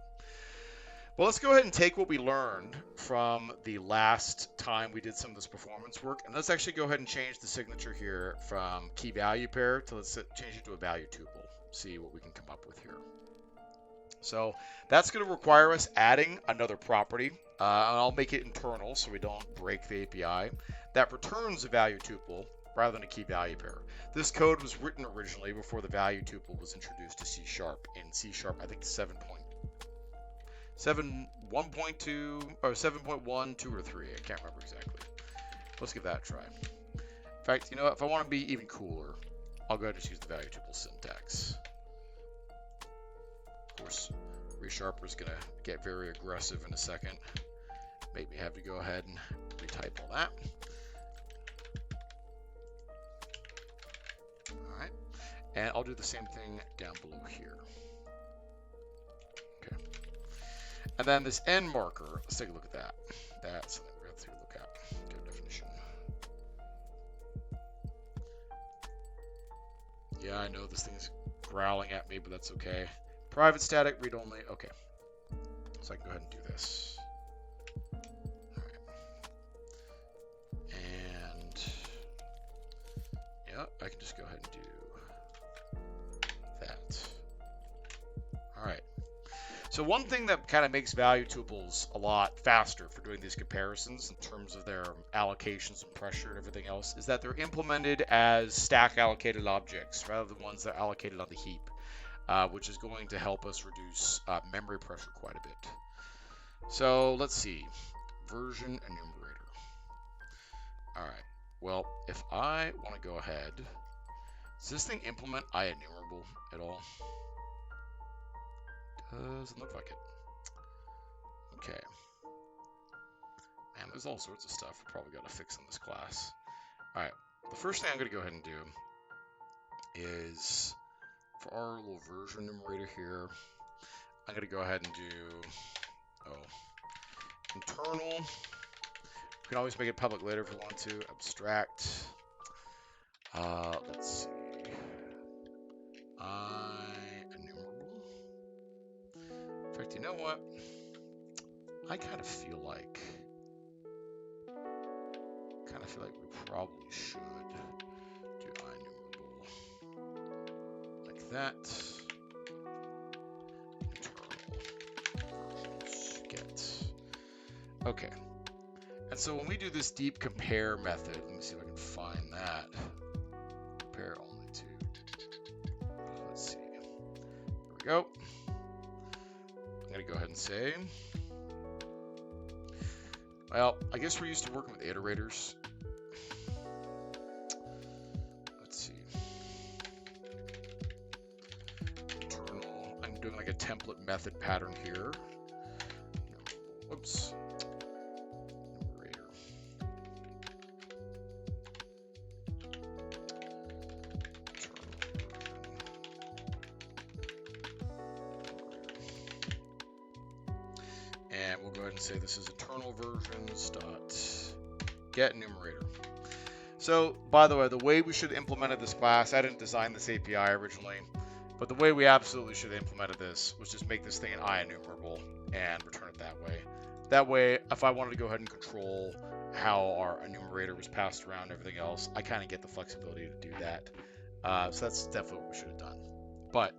Well, let's go ahead and take what we learned from the last time we did some of this performance work, and let's actually go ahead and change the signature here from key value pair to let's change it to a value tuple. See what we can come up with here. So that's going to require us adding another property, and I'll make it internal so we don't break the API, that returns a value tuple rather than a key value pair. This code was written originally before the value tuple was introduced to C# in C#, I think 7.1.2 or 7.1, 2, or 3. I can't remember exactly. Let's give that a try. In fact, you know what? If I want to be even cooler, I'll go ahead and just use the value tuple syntax. Of course, resharper is going to get very aggressive in a second. Make me have to go ahead and retype all that. All right, and I'll do the same thing down below here. Okay, and then this end marker. Let's take a look at that. That's something we're going to have to look at. Get a definition. Yeah, I know this thing's growling at me, but that's okay. Private static, read only. Okay. So I can go ahead and do this. All right. And yeah, I can just go ahead and do that. All right. So one thing that kind of makes value tuples a lot faster for doing these comparisons in terms of their allocations and pressure and everything else is that they're implemented as stack allocated objects rather than ones that are allocated on the heap. Which is going to help us reduce memory pressure quite a bit. So let's see, version enumerator. All right, well, if I want to go ahead, does this thing implement IEnumerable at all? Doesn't look like it. Okay. Man, there's all sorts of stuff we probably got to fix in this class. All right, the first thing I'm going to go ahead and do is, for our little version enumerator here, I'm going to go ahead and do, internal. We can always make it public later if we want to. Abstract. Let's see. IEnumerable. In fact, you know what? I kind of feel like we probably should do IEnumerable like that. Okay, and so when we do this deep compare method, let me see if I can find that. Compare only to, let's see, there we go. I'm gonna go ahead and say, well, I guess we're used to working with iterators. Let's see, internal, I'm doing like a template method pattern here. Oops. And we'll go ahead and say this is internal versions dot get enumerator. So, by the way, the way we should have implemented this class, I didn't design this API originally, but the way we absolutely should have implemented this was just make this thing an IEnumerable and return it that way. That way, if I wanted to go ahead and control how our enumerator was passed around and everything else, I kind of get the flexibility to do that. So that's definitely what we should have done. But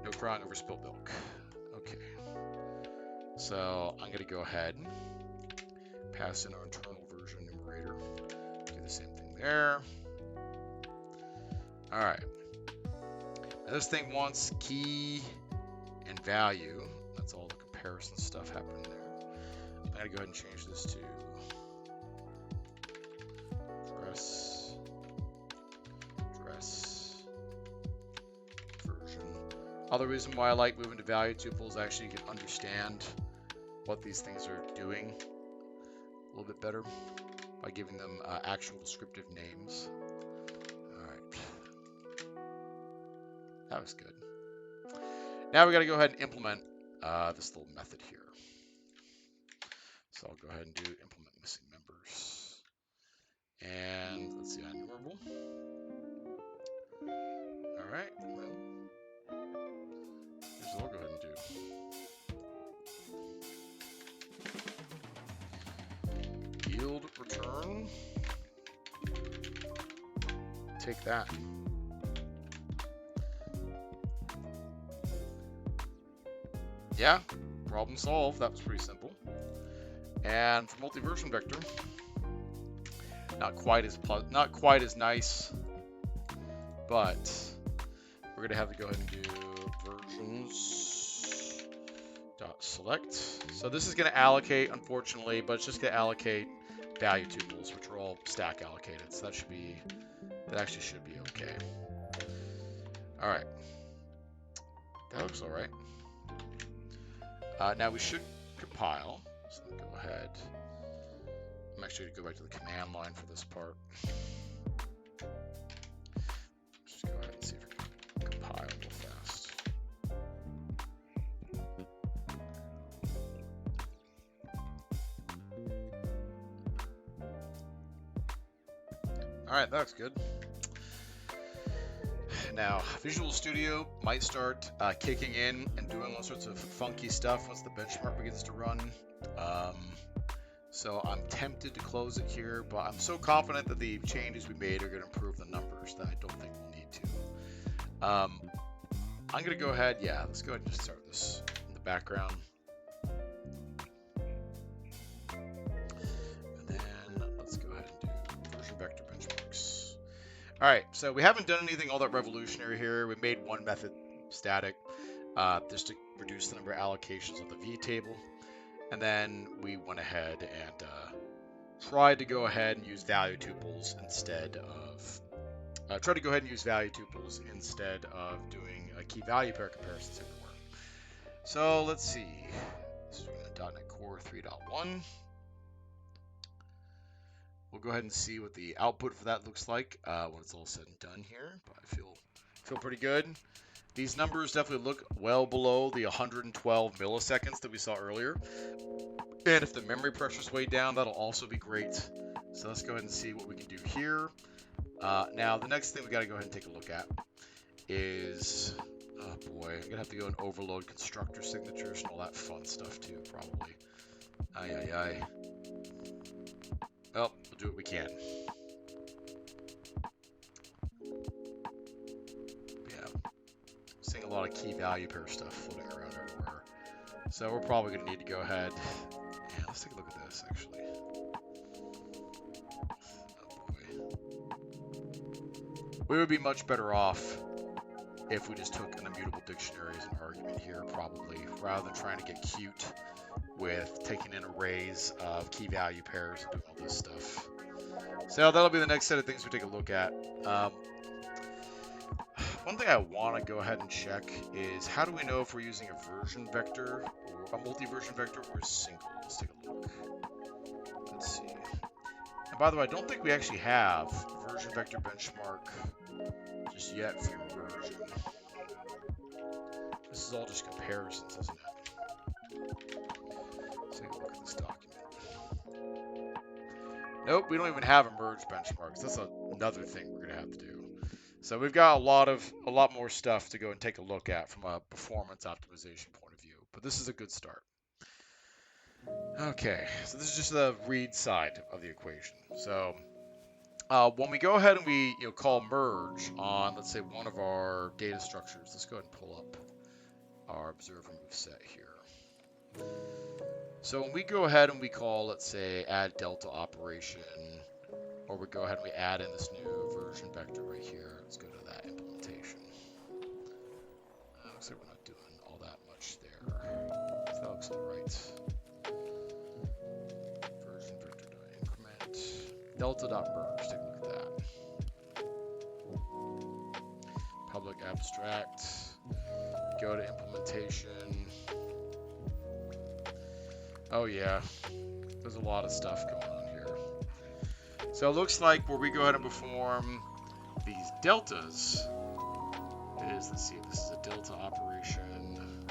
no crying over spilled milk. Okay. So I'm going to go ahead and pass in our internal version enumerator. Do the same thing there. All right. Now this thing wants key and value. That's all the comparison stuff happening there. I'm going to go ahead and change this to dress version. Other reason why I like moving to value tuples, actually you can understand what these things are doing a little bit better by giving them actual descriptive names. All right, that was good. Now we got to go ahead and implement this little method here. So I'll go ahead and do implement missing members. And let's see, unumerable. All right, well, here's what we'll go ahead and do. Yield return. Take that. Yeah, problem solved. That was pretty simple. And for multi-version vector, not quite as nice, but we're gonna have to go ahead and do versions.select. So this is gonna allocate, unfortunately, but it's just gonna allocate value tuples, which are all stack allocated. So that actually should be okay. All right, that looks all right. Now we should compile. So go ahead. I'm actually going to go back to the command line for this part. Just go ahead and see if we can compile real fast. All right, that looks good. Now, Visual Studio might start kicking in and doing all sorts of funky stuff once the benchmark begins to run. So I'm tempted to close it here, but I'm so confident that the changes we made are going to improve the numbers that I don't think we'll need to. I'm going to go ahead, let's go ahead and just start this in the background. And then let's go ahead and do VersionVector benchmarks. All right, so we haven't done anything all that revolutionary here. We made one method static just to reduce the number of allocations of the V table. And then we went ahead and tried to go ahead and use value tuples instead of doing a key value pair comparisons everywhere. So let's see. This is .NET Core 3.1. We'll go ahead and see what the output for that looks like when it's all said and done here. But I feel pretty good. These numbers definitely look well below the 112 milliseconds that we saw earlier. And if the memory pressure is way down, that'll also be great. So let's go ahead and see what we can do here. Now, the next thing we got to go ahead and take a look at is, oh boy, I'm going to have to go and overload constructor signatures and all that fun stuff too, probably. Well, we'll do what we can. Seeing a lot of key value pair stuff floating around everywhere. So we're probably going to need to go ahead. Yeah, let's take a look at this actually. Oh boy. We would be much better off if we just took an immutable dictionary as an argument here, probably, rather than trying to get cute with taking in arrays of key value pairs and doing all this stuff. So that'll be the next set of things we take a look at. One thing I want to go ahead and check is how do we know if we're using a version vector or a multi-version vector or a single? Let's take a look. Let's see. And by the way, I don't think we actually have VersionVector benchmark just yet for version. This is all just comparisons, isn't it? Let's take a look at this document. Nope, we don't even have a merge benchmarks. That's another thing we're gonna have to do. So we've got a lot more stuff to go and take a look at from a performance optimization point of view, but this is a good start. Okay, so this is just the read side of the equation. So when we go ahead and we call merge on, let's say, one of our data structures, let's go ahead and pull up our observer move set here. So when we go ahead and we call, let's say, add delta operation, or we go ahead and we add in this new version vector right here. Let's go to that implementation. Looks like we're not doing all that much there. So that looks all right. Version vector.increment. Delta.merge. Take a look at that. Public abstract. Go to implementation. Oh yeah. There's a lot of stuff going on here. So it looks like where we go ahead and perform these deltas is, let's see, this is a delta operation.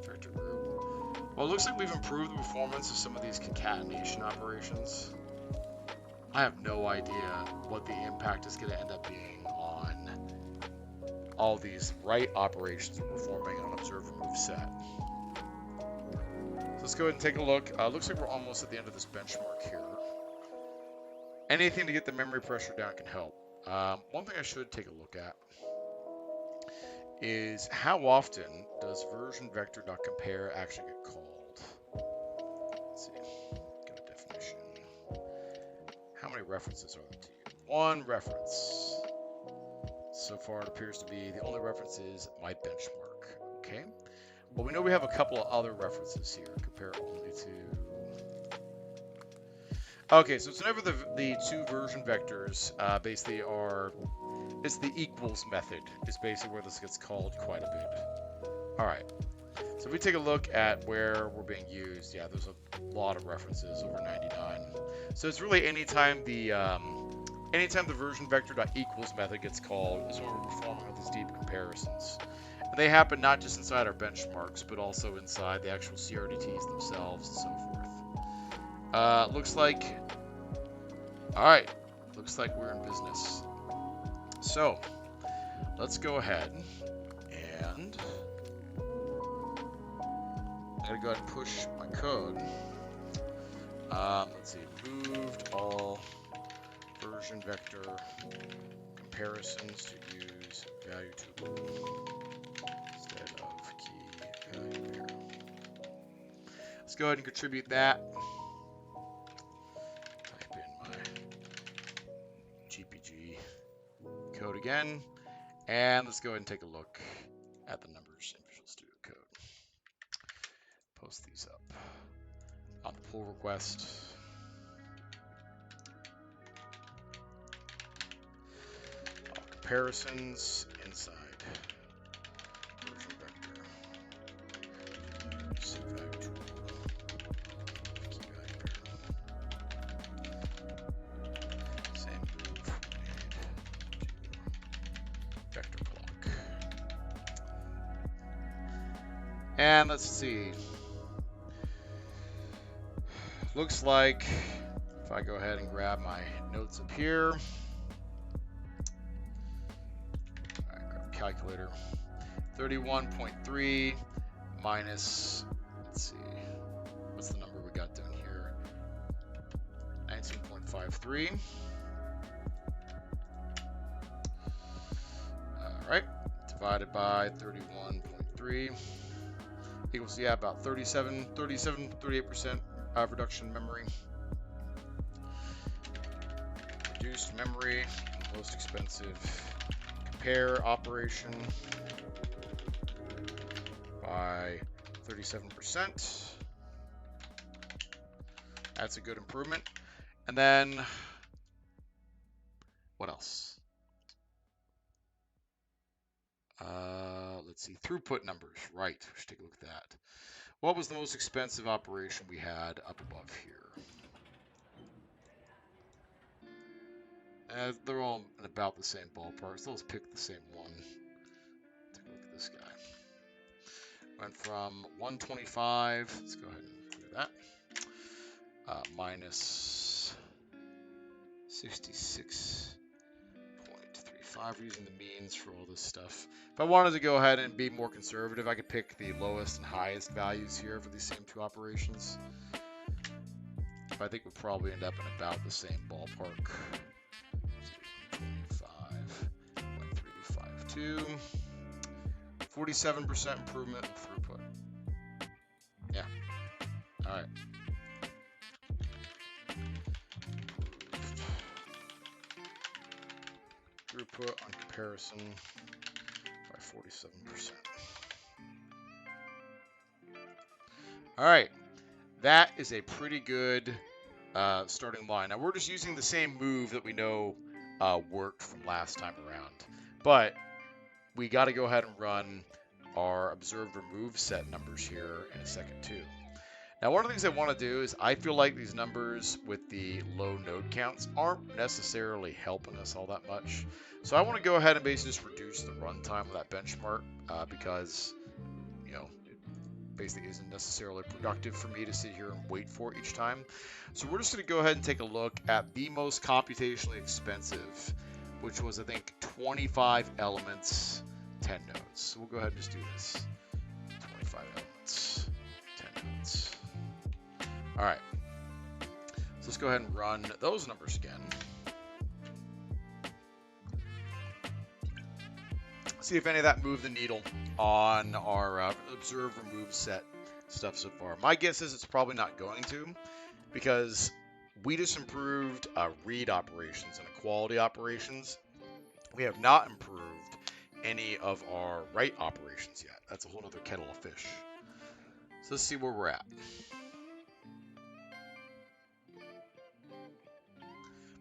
Vector group. Well, it looks like we've improved the performance of some of these concatenation operations. I have no idea what the impact is going to end up being on all these write operations we're performing on observe remove set. So let's go ahead and take a look. Looks like we're almost at the end of this benchmark here. Anything to get the memory pressure down can help. One thing I should take a look at is how often does VersionVector.compare actually get called? Let's see. Go to definition. How many references are there to you? One reference. So far, it appears to be the only reference is my benchmark. Okay. Well, we know we have a couple of other references here. Compare only to. Okay, so it's whenever the two version vectors basically are. It's the equals method is basically where this gets called quite a bit. All right. So if we take a look at where we're being used, yeah, there's a lot of references, over 99. So it's really anytime the VersionVector.equals method gets called is when we're performing all these deep comparisons. And they happen not just inside our benchmarks, but also inside the actual CRDTs themselves and so forth. Looks like, all right, looks like we're in business. So let's go ahead and I'm gonna go ahead and push my code. Let's see, removed all version vector comparisons to use value tuple instead of key value pair. Let's go ahead and contribute that. Type in my GPG code again, and let's go ahead and take a look at the numbers in Visual Studio Code. Post these up on the pull request. All comparisons inside version vector. Set value tuple. Key value pair. Same move to vector block. And let's see. Looks like if I go ahead and grab my notes up here, all right, grab a calculator, 31.3 minus, let's see, what's the number we got down here? 19.53. All right, divided by 31.3 equals, yeah, about 38% reduction in memory. Reduced memory, most expensive compare operation by 37%. That's a good improvement. And then, what else? Let's see, throughput numbers. Right, we should take a look at that. What was the most expensive operation we had up above here? They're all in about the same ballpark, so let's pick the same one. Take a look at this guy. Went from 125, let's go ahead and clear that, minus 66.35. We're using the means for all this stuff. If I wanted to go ahead and be more conservative, I could pick the lowest and highest values here for these same two operations. But I think we'll probably end up in about the same ballpark. 25.352. 47% improvement in throughput. Yeah. All right. Throughput on comparison by 47%. All right, that is a pretty good starting line. Now we're just using the same move that we know worked from last time around, but we got to go ahead and run our observed remove set numbers here in a second too. Now, one of the things I want to do is I feel like these numbers with the low node counts aren't necessarily helping us all that much. So I want to go ahead and basically just reduce the runtime of that benchmark because, you know, basically isn't necessarily productive for me to sit here and wait for each time. So we're just going to go ahead and take a look at the most computationally expensive, which was, I think, 25 elements, 10 nodes. So we'll go ahead and just do this. 25 elements, 10 nodes. All right. So let's go ahead and run those numbers again. See if any of that moved the needle on our observe, remove, set stuff so far. My guess is it's probably not going to, because we just improved read operations and equality operations. We have not improved any of our write operations yet. That's a whole other kettle of fish. So let's see where we're at.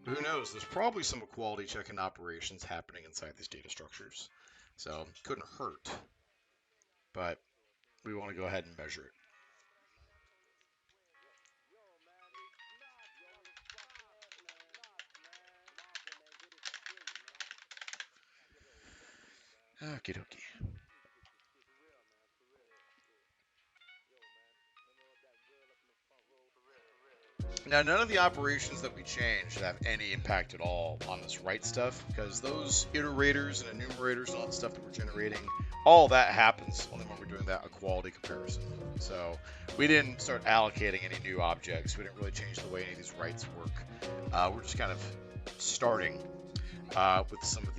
But who knows? There's probably some equality checking operations happening inside these data structures. So couldn't hurt, but we want to go ahead and measure it. Okie dokie. Now, none of the operations that we changed have any impact at all on this write stuff, because those iterators and enumerators and all the stuff that we're generating, all that happens only when we're doing that equality comparison. So we didn't start allocating any new objects. We didn't really change the way any of these writes work. We're just kind of starting with some of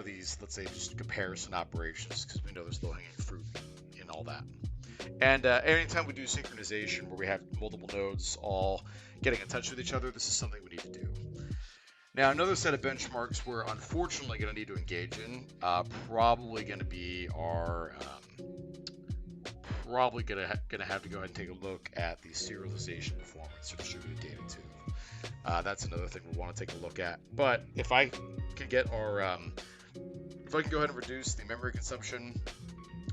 these, let's say, just comparison operations, because we know there's low-hanging fruit in all that. And anytime we do synchronization where we have multiple nodes all getting in touch with each other, this is something we need to do. Now, another set of benchmarks we're unfortunately going to need to engage in, probably going to be our, probably going to have to go ahead and take a look at the serialization performance of distributed data too. That's another thing we want to take a look at. But if I can get our, if I can go ahead and reduce the memory consumption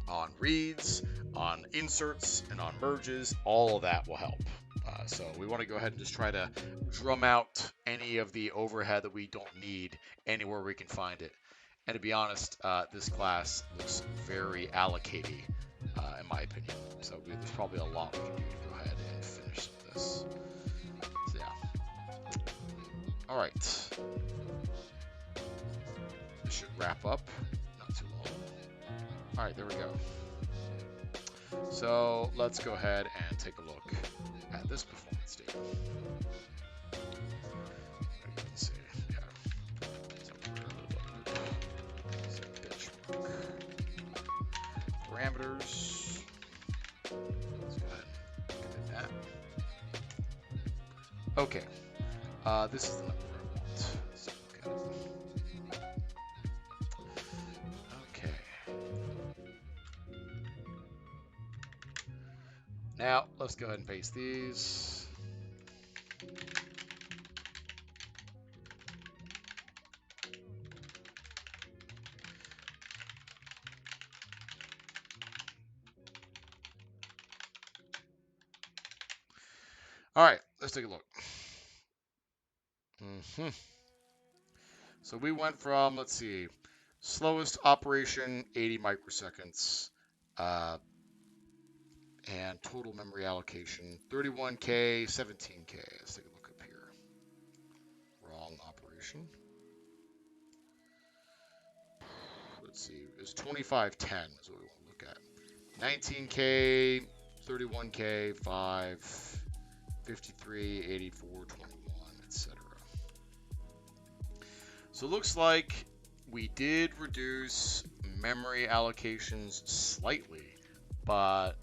on reads, on inserts, and on merges, all of that will help. So we want to go ahead and just try to drum out any of the overhead that we don't need anywhere we can find it. And to be honest, this class looks very allocatey, in my opinion. So there's probably a lot we can do to go ahead and finish this. So yeah. All right. This should wrap up. Not too long. All right, there we go. So let's go ahead and take a look at this performance data. Let's see, yeah. Set benchmark. Parameters. Let's go ahead and commit that. Okay. This is the number I want. So look at it. Now, let's go ahead and paste these. All right, let's take a look. So we went from, let's see, slowest operation, 80 microseconds. And total memory allocation, 31K, 17K. Let's take a look up here. Wrong operation. Let's see, it's 2510 is what we want to look at. 19K, 31K, 5, 53, 84, 21, etc. So it looks like we did reduce memory allocations slightly, but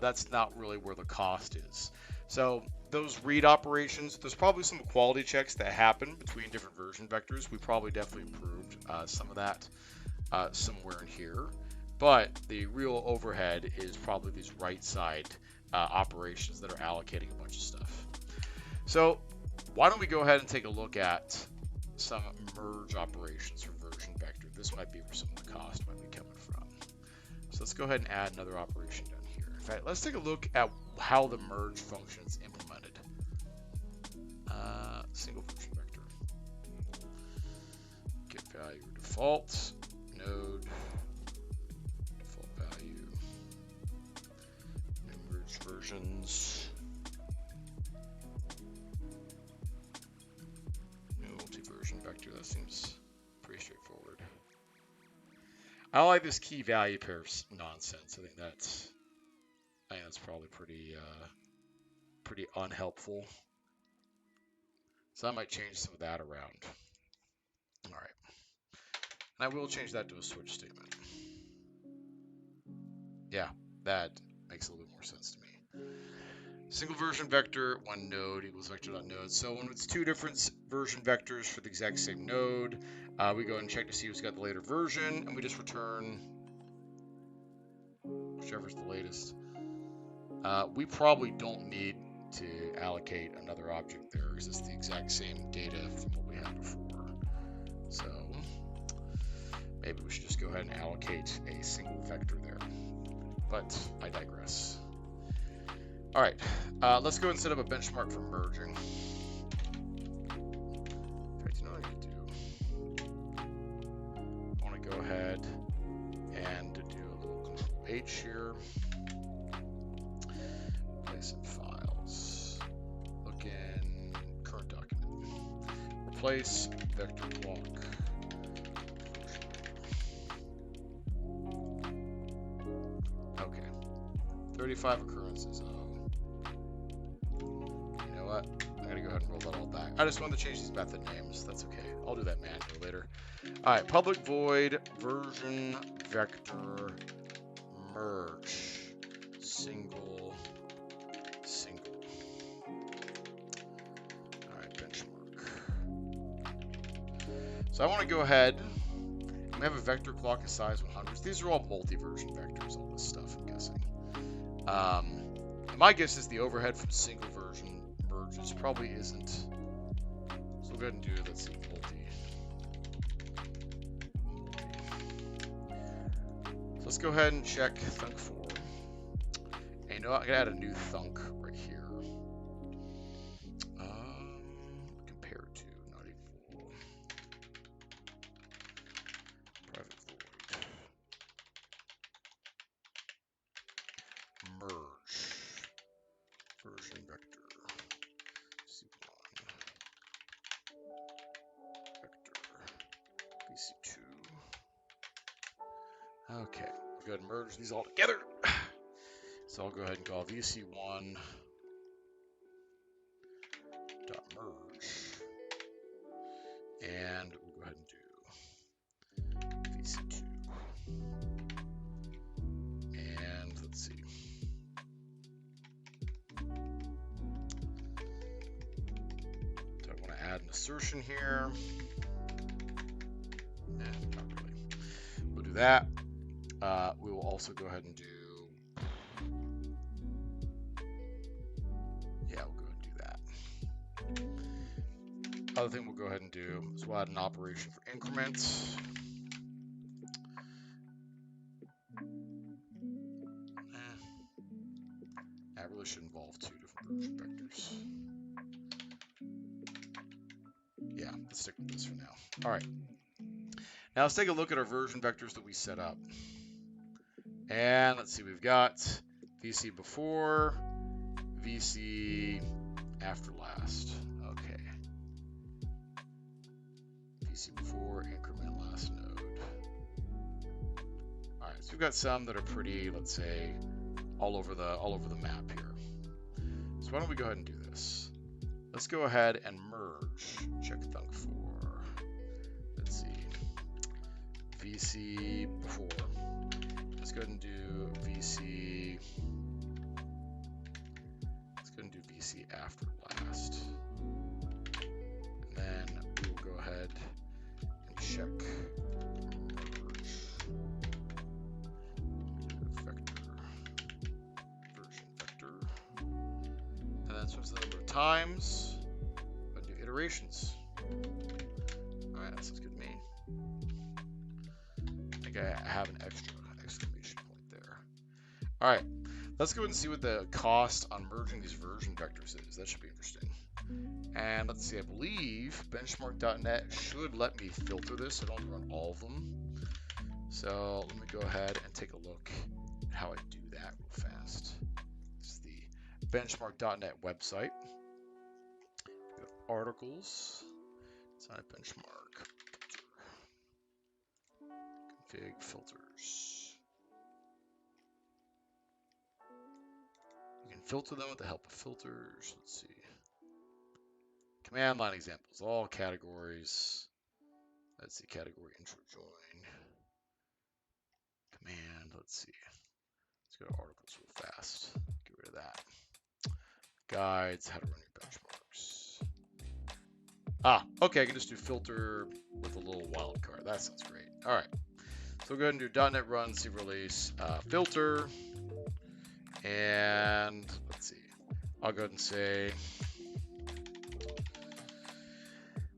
that's not really where the cost is. So those read operations, there's probably some quality checks that happen between different version vectors. We probably definitely improved some of that somewhere in here, but the real overhead is probably these right side operations that are allocating a bunch of stuff. So why don't we go ahead and take a look at some merge operations for VersionVector. This might be where some of the cost might be coming from. So let's go ahead and add another operation down here. In fact, let's take a look at how the merge function is implemented. Single version vector. Get value default, node, default I don't like this key value pair nonsense. I think that's probably pretty unhelpful. So I might change some of that around. All right. And I will change that to a switch statement. Yeah, that makes a little bit more sense to me. Single version vector, one node equals vector.node. So when it's two different version vectors for the exact same node, we go and check to see who's got the later version, and we just return whichever's the latest. We probably don't need to allocate another object there because it's the exact same data from what we had before. So maybe we should just go ahead and allocate a single vector there. But I digress. All right, let's go and set up a benchmark for merging. In fact, you know what I could do? I want to go ahead and do a little Control H here. Place in files. Look in current document. Replace vector block. 35 occurrences. You know what? I'm gonna go ahead and roll that all back. I just wanted to change these method names. That's okay. I'll do that manually later. All right, public void version vector merge single. All right, benchmark. So I want to go ahead. We have a vector clock of size 100. These are all multi-version vectors. All this stuff, I'm guessing. My guess is the overhead from single version merges probably isn't. So we'll go ahead and do, let's see, multi. So let's go ahead and check thunk4. And you know what? I'm gonna add a new thunk right here. Compare to, not equal. Private void. Merge. Version vector. C1. Vector. VC2. Okay, we'll go ahead and merge these all together. So I'll go ahead and call VC1 dot merge, and we'll go ahead and do VC2, and let's see. So I want to add an assertion here. Not really. We'll do that. We will also go ahead and do. Yeah, we'll go ahead and do that. Other thing we'll go ahead and do is we'll add an operation for increments. That really should involve two different version vectors. Yeah, let's stick with this for now. All right. Now let's take a look at our version vectors that we set up. And let's see, we've got VC before, VC after last. Okay. VC before, increment last node. All right, so we've got some that are pretty, let's say, all over the map here. So why don't we go ahead and do this? Let's go ahead and merge. Check thunk4. Let's see. VC before. Let's go ahead and do VC. Let's go ahead and do VC after last. And then we will go ahead and check merge. Vector. Version vector. And then switch the number of times. But do iterations. Alright, that sounds good to me. I think I have an exclamation point there. All right, let's go ahead and see what the cost on merging these version vectors is. That should be interesting. And let's see, I believe benchmark.net should let me filter this. I don't run all of them. So let me go ahead and take a look at how I do that real fast. This is the benchmark.net website. Go to articles. It's on a benchmark. config filters. You can filter them with the help of filters. Let's see. Command line examples, all categories. Let's see, category intro join. Command, let's see. Let's go to articles real fast. Get rid of that. Guides, how to run your benchmarks. Ah, okay, I can just do filter with a little wildcard. That sounds great. All right, so we'll go ahead and do .NET run, C release, filter, and let's see. I'll go ahead and say,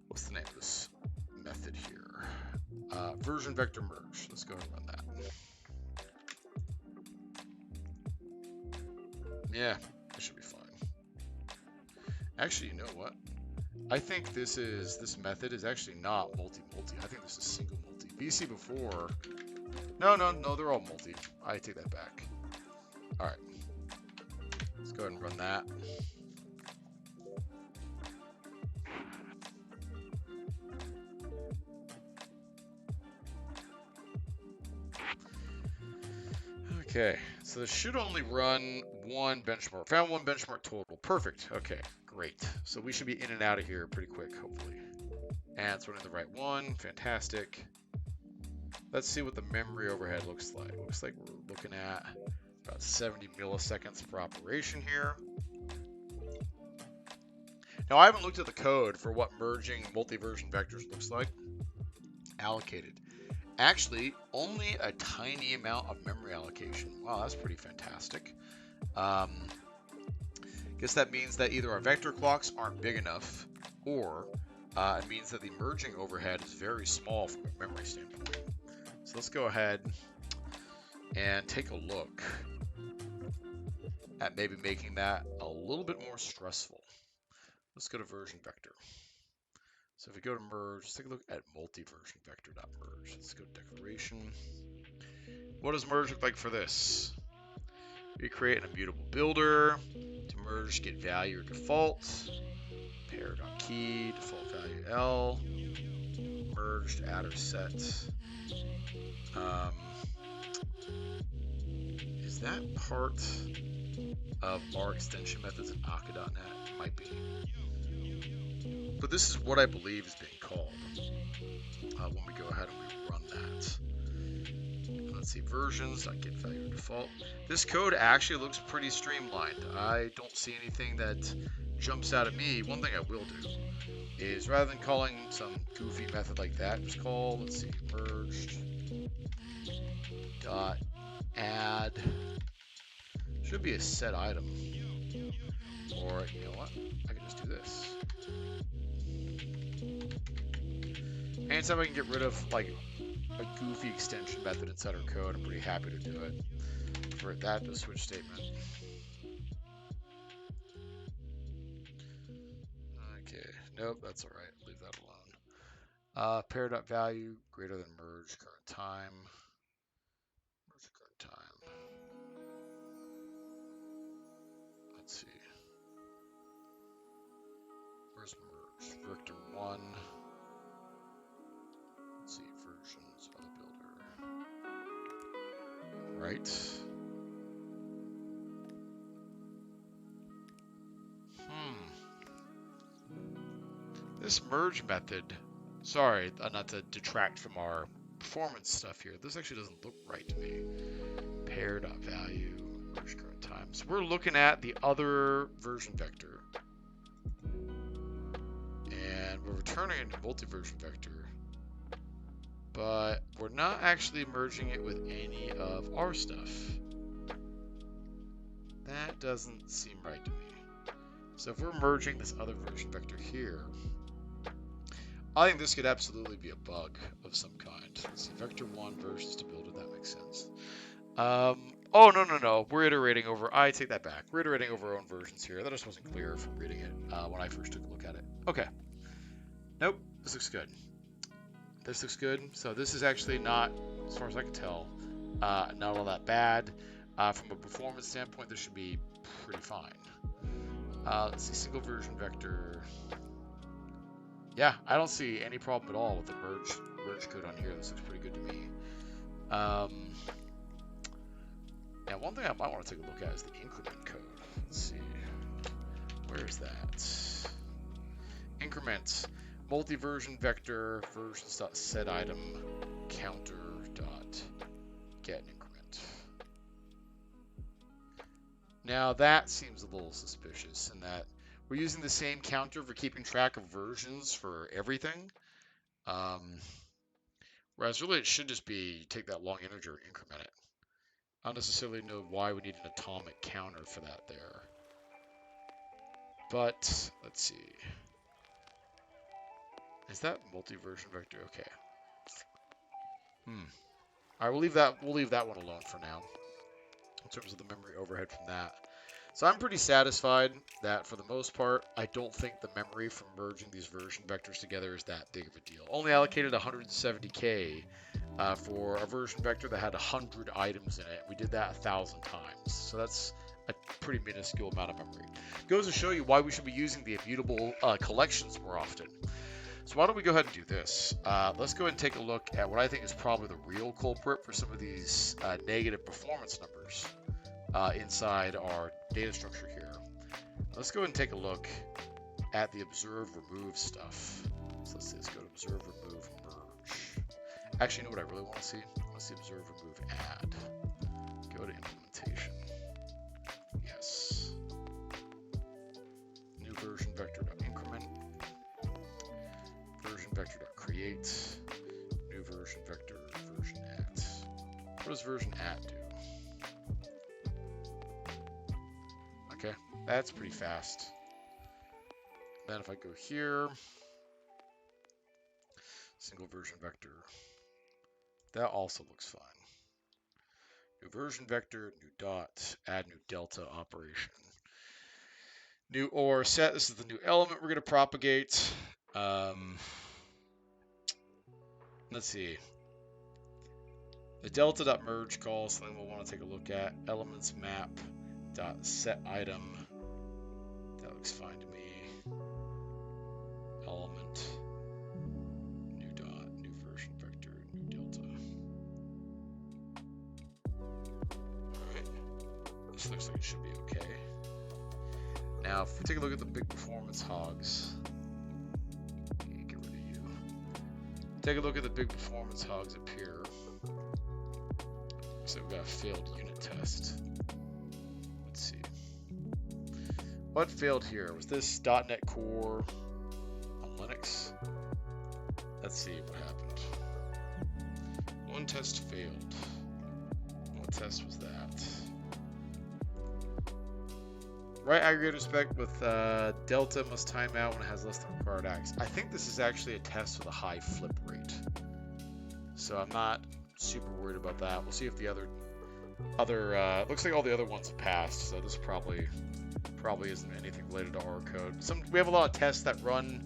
what's the name of this method here? VersionVector merge. Let's go ahead and run that. Yeah, it should be fine. Actually, you know what? I think this method is actually not multi-multi. I think this is single multi. BC before. No, they're all multi. I take that back. All right. Let's go ahead and run that. Okay, so this should only run one benchmark. Found one benchmark total. Perfect. Okay, great. So we should be in and out of here pretty quick, hopefully. And it's running the right one. Fantastic. Let's see what the memory overhead looks like. Looks like we're looking at about 70 milliseconds per operation here. Now, I haven't looked at the code for what merging multi-version vectors looks like. Allocated. Actually, only a tiny amount of memory allocation. Wow, that's pretty fantastic. Guess that means that either our vector clocks aren't big enough, or it means that the merging overhead is very small from a memory standpoint. So let's go ahead and take a look at maybe making that a little bit more stressful. Let's go to VersionVector. So if we go to merge, let's take a look at multi-version-vector.merge. Let's go to declaration. What does merge look like for this? We create an immutable builder. To merge, get value or default. Pair.key, default value L. Merged, add or set. Is that part of our extension methods in Akka.net? It might be. But this is what I believe is being called when we go ahead and we run that. And let's see, versions, get value default. This code actually looks pretty streamlined. I don't see anything that jumps out at me. One thing I will do is rather than calling some goofy method like that, just call, let's see, merged dot add. Should be a set item. Or, you know what? I can just do this. Anytime I can get rid of like a goofy extension method inside our code, I'm pretty happy to do it. Convert that to a switch statement. Okay, nope, that's all right. Leave that alone. Pair.value greater than merge current time. Merge current time. Let's see. Where's merge? Vector 1. Let's see, versions, other builder. Right. This merge method, sorry, not to detract from our performance stuff here. This actually doesn't look right to me. Pair.value, merge current time. So we're looking at the other version vector. And we're returning it to multi-version vector. But we're not actually merging it with any of our stuff. That doesn't seem right to me. So if we're merging this other version vector here, I think this could absolutely be a bug of some kind. Let's see, vector 1 versions to build it, that makes sense. Oh, no. We're iterating over, I take that back. We're iterating over our own versions here. That just wasn't clear from reading it when I first took a look at it. Okay. Nope, this looks good. This looks good. So this is actually not, as far as I can tell, not all that bad. From a performance standpoint, this should be pretty fine. Let's see, single version vector. Yeah, I don't see any problem at all with the merge code on here. This looks pretty good to me. Now, one thing I might want to take a look at is the increment code. Let's see. Where is that? Increment. Multi-version vector versions.setItem counter.get increment. Now, that seems a little suspicious in that we're using the same counter for keeping track of versions for everything. Whereas really it should just be you take that long integer and increment it. I don't necessarily know why we need an atomic counter for that there. But let's see. Is that multi-version vector? Okay. All right, we'll leave that one alone for now in terms of the memory overhead from that. So I'm pretty satisfied that for the most part, I don't think the memory from merging these version vectors together is that big of a deal. Only allocated 170K for a version vector that had 100 items in it. We did that 1,000 times. So that's a pretty minuscule amount of memory. Goes to show you why we should be using the immutable collections more often. So why don't we go ahead and do this? Let's go ahead and take a look at what I think is probably the real culprit for some of these negative performance numbers inside our data structure here. Let's go ahead and take a look at the observe remove stuff. So let's see, let's go to observe remove merge. Actually, you know what I really want to see? I want to see observe remove add. Go to implementation. Yes. New version vector.increment. Version vector.create. New version vector version at. What does version at do? Okay, that's pretty fast. Then if I go here, single version vector, that also looks fine. New version vector, new dot, add new delta operation. New ORSet, this is the new element we're going to propagate. Let's see. The delta.merge call, something we'll want to take a look at. Elements map dot set item. That looks fine to me. Element, new dot, new version vector, new delta. Alright. This looks like it should be okay. Now, if we take a look at the big performance hogs, get rid of you. Take a look at the big performance hogs up here. So we've got a failed unit test. Let's see. What failed here? Was this .NET Core on Linux? Let's see what happened. One test failed. What test was that? Write aggregator spec with delta must time out when it has less than required acts. I think this is actually a test with a high flip rate. So I'm not super worried about that. We'll see if the other looks like all the other ones have passed, so this probably isn't anything related to our code. We have a lot of tests that run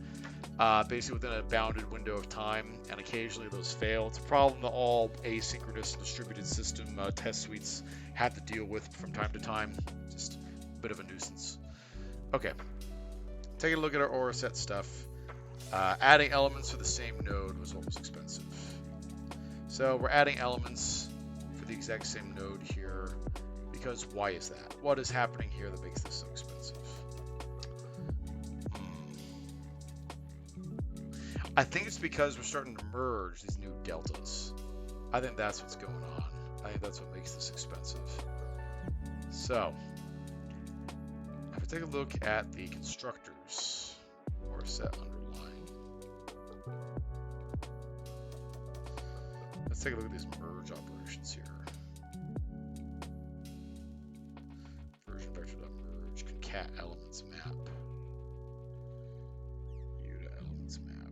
basically within a bounded window of time, and occasionally those fail. It's a problem that all asynchronous and distributed system test suites have to deal with from time to time. Just a bit of a nuisance. Okay, taking a look at our ORSet stuff. Adding elements for the same node was what was expensive. So we're adding elements for the exact same node here, because why is that? What is happening here that makes this so expensive? I think it's because we're starting to merge these new deltas. I think that's what's going on. I think that's what makes this expensive. So, if we take a look at the constructors, or set underline, let's take a look at these merge operations here. Version vector.merge, concat elements map. Elements map.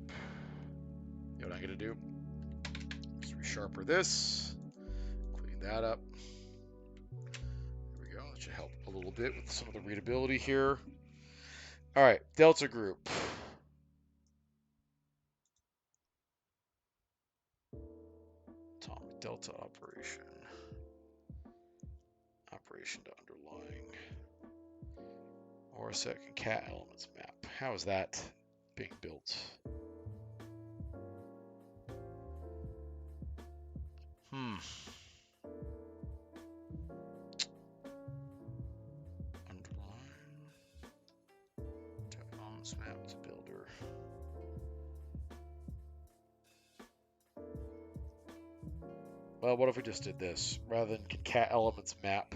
You know what I'm gonna do? Just resharper this, clean that up. There we go. That should help a little bit with some of the readability here. All right, delta group. Atomic delta operation. Operation to underlying. ORSet concat elements map. How is that being built? Underline. Elements map to builder. Well, what if we just did this rather than cat elements map?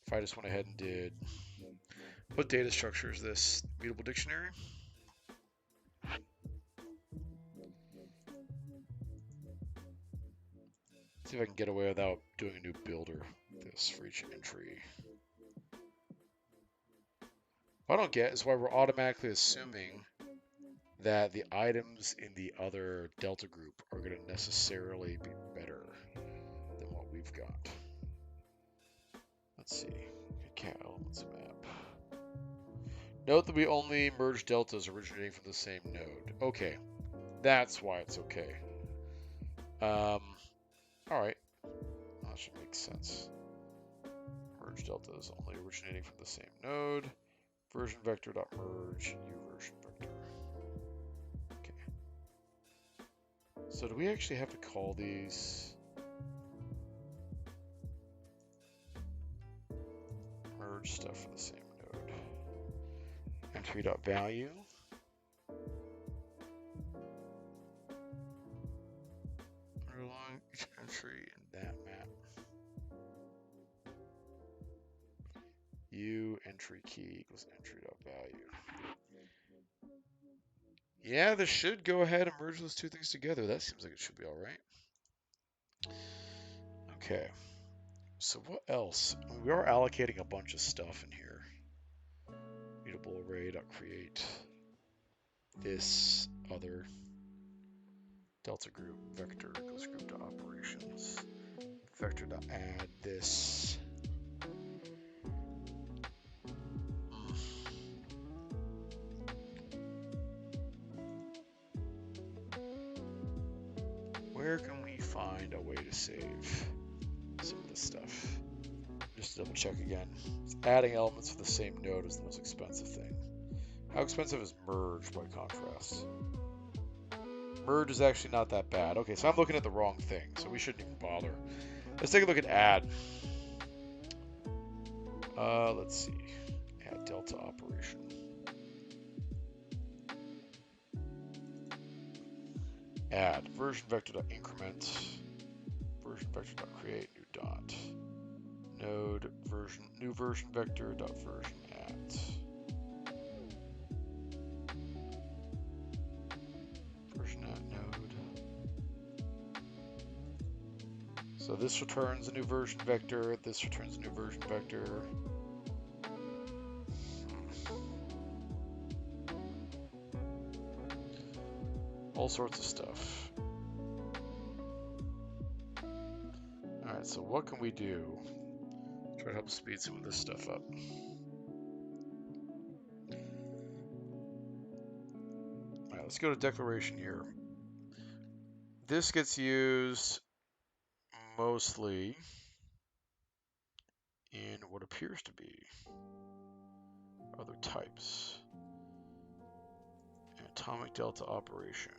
If I just went ahead and did, what data structure is this? Mutable dictionary? See if I can get away without doing a new builder. This for each entry. What I don't get is why we're automatically assuming that the items in the other delta group are going to necessarily be better than what we've got. Let's see. Cat elements map. Note that we only merge deltas originating from the same node. Okay, that's why it's okay. All right, that should make sense. Merge deltas only originating from the same node. VersionVector.merge uVersionVector. Okay. So do we actually have to call these merge stuff from the same node? Entry.value. Underline each entry in that map. U entry key equals entry.value. Yeah, this should go ahead and merge those two things together. That seems like it should be all right. Okay. So what else? I mean, we are allocating a bunch of stuff in here. Mutable array.create this other delta group vector equals group.operations. Vector.add this. Where can we find a way to save some of this stuff? Just to double check again. Adding elements for the same node is the most expensive thing. How expensive is merge by contrast? Merge is actually not that bad. Okay, so I'm looking at the wrong thing, so we shouldn't even bother. Let's take a look at add. Let's see. Add delta operation. Add VersionVector.increment. VersionVector.create new dot. Node version new VersionVector.version at. Version at node. So this returns a new version vector. This returns a new version vector. All sorts of stuff. All right, so what can we do? Try to help speed some of this stuff up. All right, let's go to declaration here. This gets used mostly in what appears to be other types. Atomic delta operation.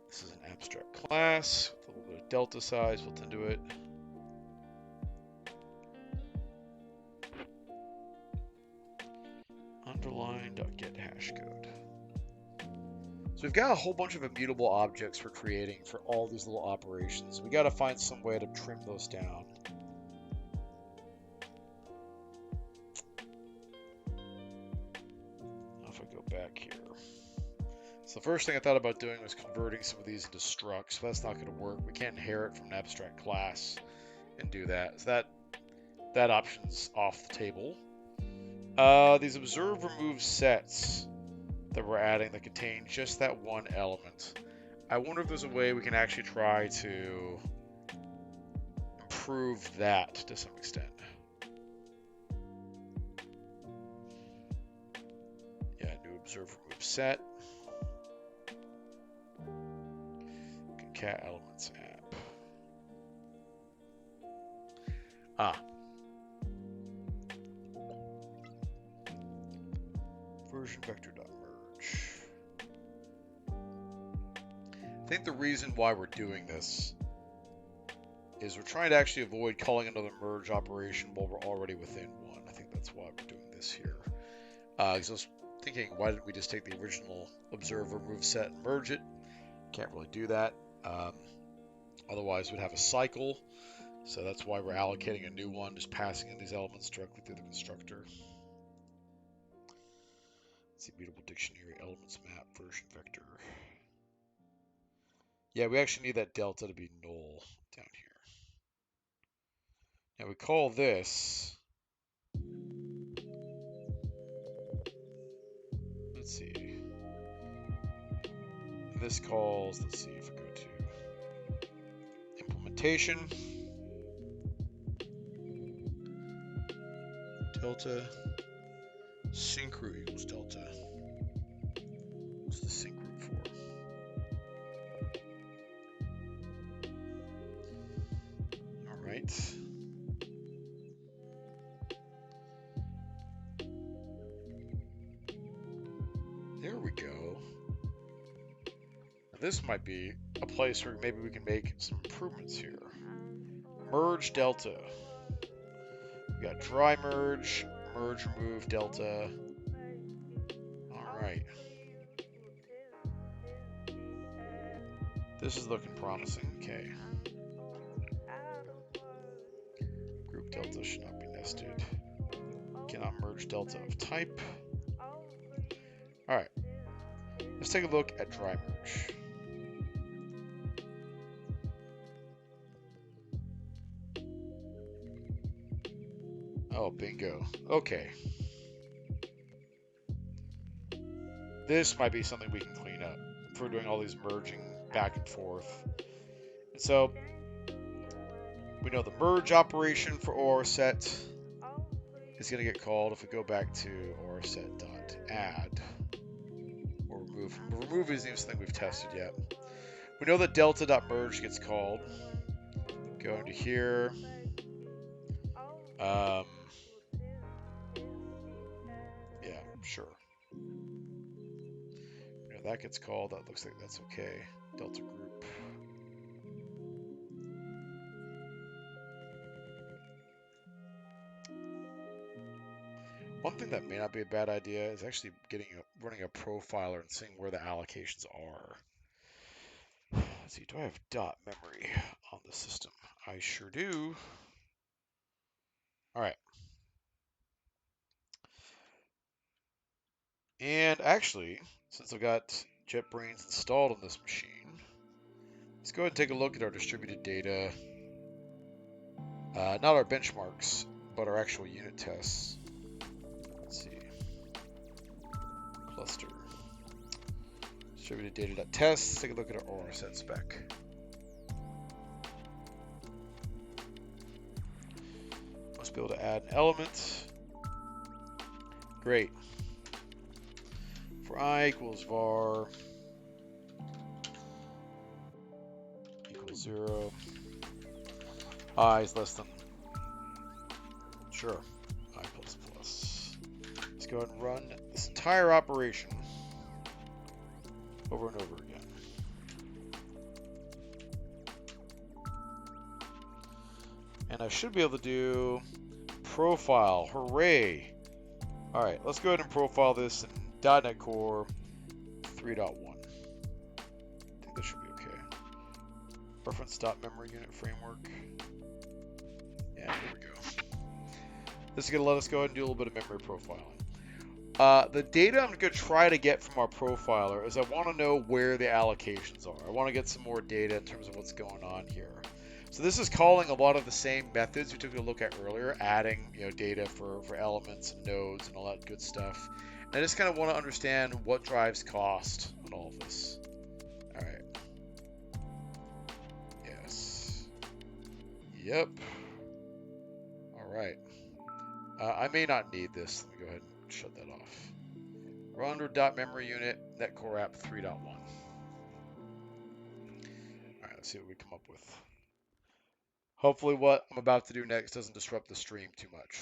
This is an abstract class with a little bit of delta size built into it. Underline.get hashcode. So we've got a whole bunch of immutable objects we're creating for all these little operations. We got to find some way to trim those down. If I go back here. So the first thing I thought about doing was converting some of these into structs, but that's not going to work. We can't inherit from an abstract class and do that. So that option's off the table. These observe remove sets that we're adding that contain just that one element. I wonder if there's a way we can actually try to improve that to some extent. Yeah, new observe remove set. Concat elements app. VersionVector.merge. I think the reason why we're doing this is we're trying to actually avoid calling another merge operation while we're already within one. I think that's why we're doing this here. Because I was thinking, why didn't we just take the original observer move set and merge it? Can't really do that. Otherwise, we'd have a cycle. So that's why we're allocating a new one, just passing in these elements directly through the constructor. Let's see, mutable dictionary, elements map, version vector. Yeah, we actually need that delta to be null down here. Now we call this, let's see, this calls, let's see if we go to implementation, delta, sync root equals delta. What's the sync root for? All right. There we go. Now this might be a place where maybe we can make some improvements here. Merge delta. We got dry merge, merge remove delta. All right. This is looking promising. Okay. Group delta should not be nested. Cannot merge delta of type. All right. Let's take a look at dry merge. Oh, bingo. Okay. This might be something we can clean up if we're doing all these merging back and forth. And so we know the merge operation for ORSet is going to get called if we go back to ORSet.add or remove. Remove isn't even something we've tested yet. We know that delta.merge gets called. Go into here. Yeah, sure. You know, that gets called. That looks like that's okay. Delta group. One thing that may not be a bad idea is actually running a profiler and seeing where the allocations are. Let's see, do I have dot memory on the system? I sure do. All right. And actually, since I've got JetBrains installed on this machine, let's go ahead and take a look at our distributed data. Not our benchmarks, but our actual unit tests. Let's see. Cluster. Distributed data.test. Let's take a look at our ORSet spec. Must be able to add an element. Great. For I equals var equals 0. I is less than, sure, I plus plus. Let's go ahead and run this entire operation over and over again. And I should be able to do profile, hooray. All right, let's go ahead and profile this in .NET Core 3.1. I think this should be okay. Reference.memory unit framework. Yeah, here we go. This is going to let us go ahead and do a little bit of memory profiling. The data I'm going to try to get from our profiler is I want to know where the allocations are. I want to get some more data in terms of what's going on here. So this is calling a lot of the same methods we took a look at earlier, adding data for elements and nodes and all that good stuff. And I just kind of want to understand what drives cost on all of this. All right. Yes. Yep. All right. I may not need this. Let me go ahead and shut that off. Run under .memory unit, netcore app 3.1. All right, let's see what we come up with. Hopefully what I'm about to do next doesn't disrupt the stream too much.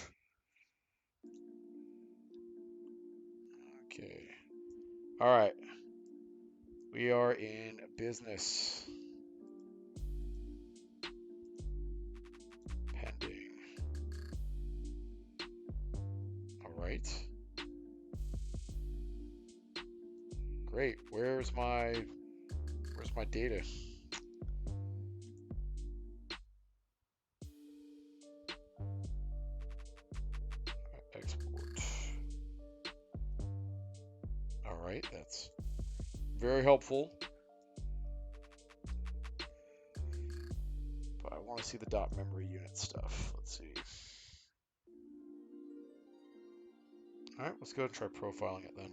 Okay. All right. We are in business. Pending. All right. Great. Where's my data? Export. All right, that's very helpful. But I want to see the dot memory unit stuff. Let's see. All right, let's go and try profiling it then.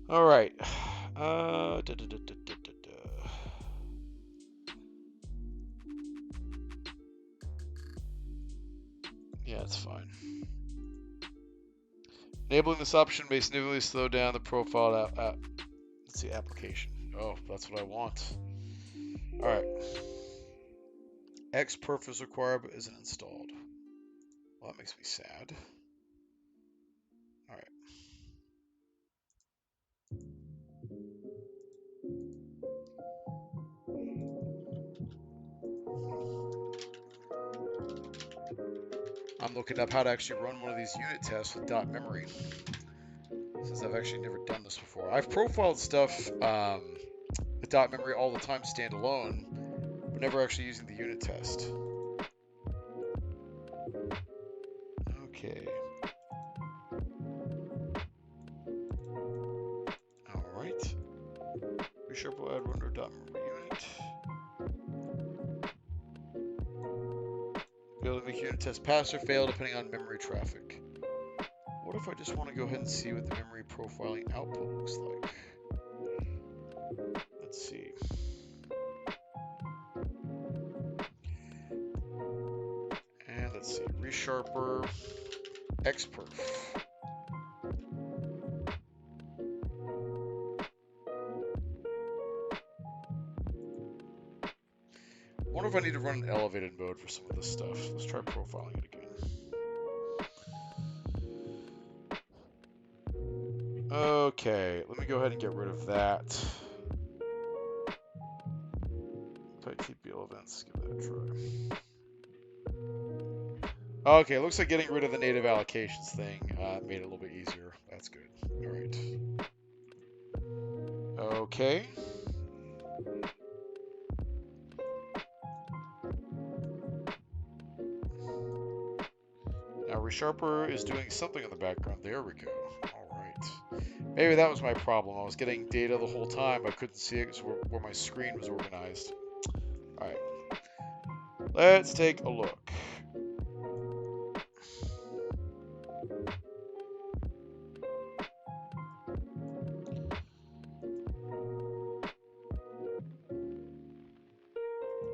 All right. Yeah, it's fine. Enabling this option may significantly slow down the profile let's see, application. Oh, that's what I want. All right. Xperf is required but isn't installed. Well, that makes me sad. All right. I'm looking up how to actually run one of these unit tests with dot memory, since I've actually never done this before. I've profiled stuff with dot memory all the time standalone, but never actually using the unit test. Okay. All right. Resharp will add runner dot memory unit. Be able to make unit test pass or fail depending on memory traffic. What if I just want to go ahead and see what the memory profiling output looks like? Let's see. And let's see. Resharper Xperf. I wonder if I need to run an elevated mode for some of this stuff. Let's try profiling it again. Okay, let me go ahead and get rid of that. Type TPL events, give that a try. Okay, looks like getting rid of the native allocations thing made it a little bit easier. That's good. All right. Okay. Now Resharper is doing something in the background. There we go. All right. Maybe that was my problem. I was getting data the whole time. I couldn't see it where my screen was organized. All right. Let's take a look.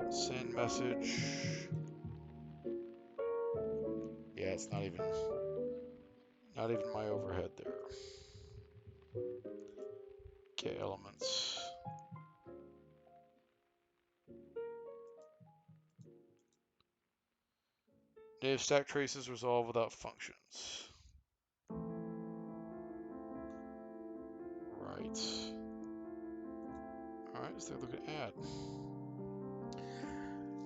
Send message. Yeah, it's not even my overhead there. Okay, elements. Native stack traces resolve without functions. Right. All right, let's take a look at add.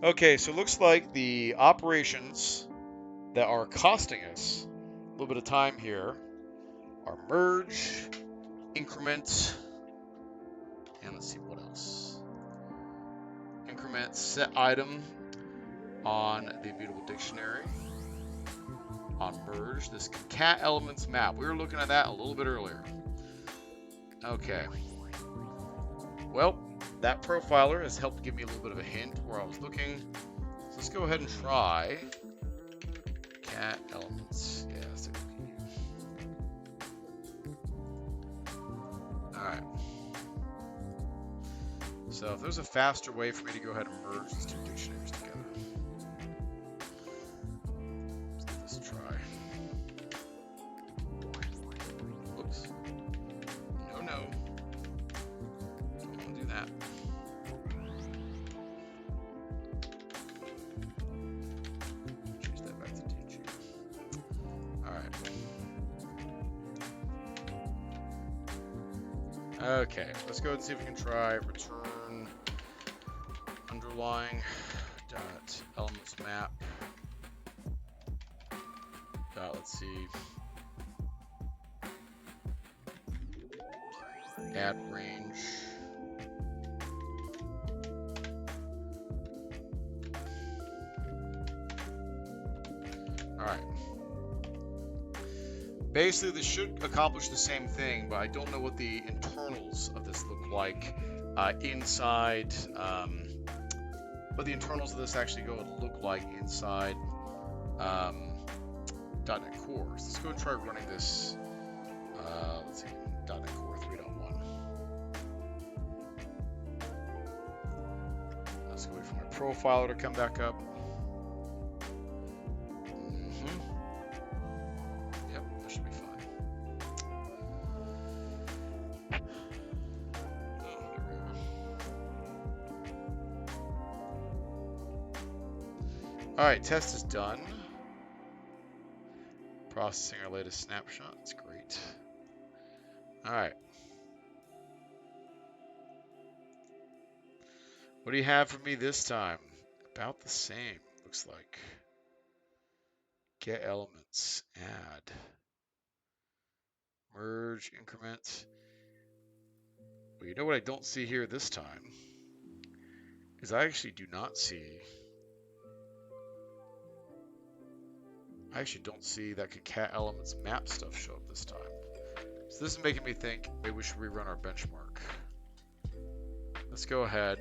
Okay, so it looks like the operations that are costing us a little bit of time here are merge, increment, and let's see what else. Increment set item on the Immutable Dictionary. On merge, this cat elements map. We were looking at that a little bit earlier. Okay. Well, that profiler has helped give me a little bit of a hint where I was looking. So let's go ahead and try cat elements. Yeah, let's take a look. All right. So if there's a faster way for me to go ahead and merge these two dictionaries together. Let's give this a try. Whoops. No. Don't want to do that. Okay, let's go and see if we can try return underlying dot elements map. Let's see. Add range. All right. Basically, this should accomplish the same thing, but I don't know what the internals of this look like inside. What the internals of this actually look like inside .NET Core. So let's go and try running this. Let's see, .NET Core 3.1. Let's go wait for my profiler to come back up. Yep, that should be fine. Oh, there we are. All right, test is done. Processing our latest snapshot. That's great. All right. What do you have for me this time? About the same, looks like. Get elements, add, merge, increment. Well, you know what I don't see here this time is I actually do not see. I actually don't see that cat elements map stuff show up this time. So this is making me think maybe we should rerun our benchmark. Let's go ahead.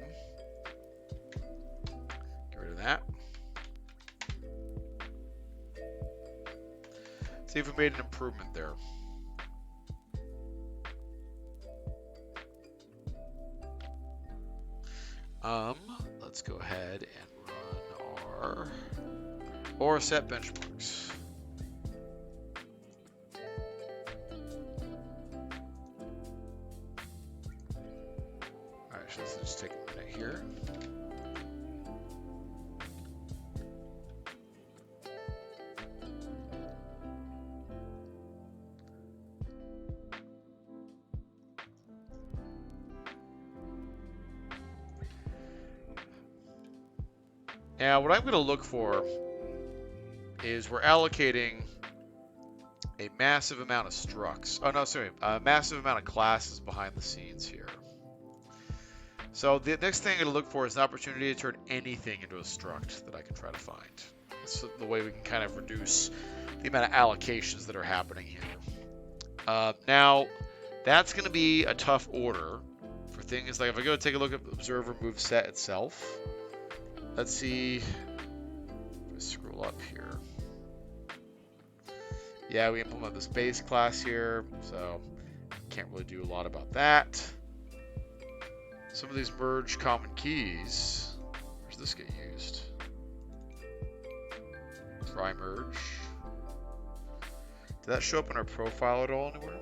Get rid of that. See if we made an improvement there. Let's go ahead and run our ORSet benchmarks. All right, so let's just take a minute here. Now, what I'm going to look for is we're allocating a massive amount of structs. Oh, no, sorry. A massive amount of classes behind the scenes here. So the next thing I'm going to look for is an opportunity to turn anything into a struct that I can try to find. That's the way we can kind of reduce the amount of allocations that are happening here. Now, that's going to be a tough order for things like if I go take a look at observer move set itself. Let's see. Let's scroll up here. Yeah, we implement this base class here, so can't really do a lot about that. Some of these merge common keys. Where's this get used? Try merge. Did that show up in our profile at all anywhere?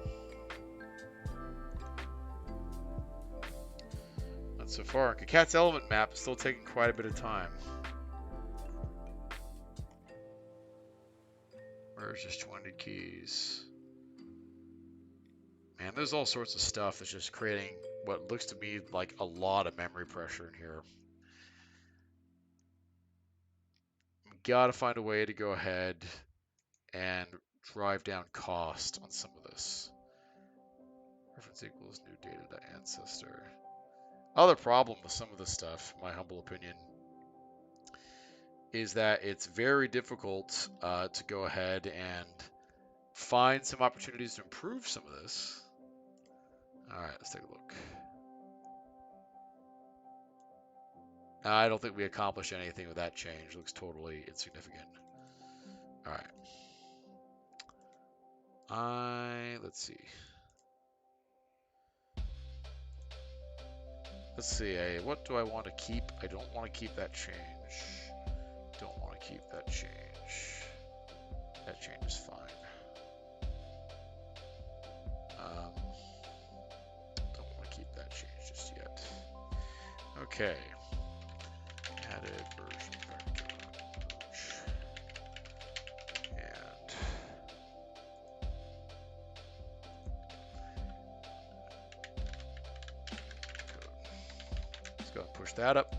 Not so far. Cat's element map is still taking quite a bit of time. Merge disjointed keys. Man, there's all sorts of stuff that's just creating what looks to me like a lot of memory pressure in here. We gotta find a way to go ahead and drive down cost on some of this. Reference equals new data.ancestor. Other problem with some of this stuff, in my humble opinion, is that it's very difficult to go ahead and find some opportunities to improve some of this. All right, let's take a look. I don't think we accomplished anything with that change. It looks totally insignificant. All right. Let's see. Let's see. What do I want to keep? I don't want to keep that change. Don't want to keep that change. That change is fine. Don't want to keep that change just yet. Okay. Added VersionVector. And push that up.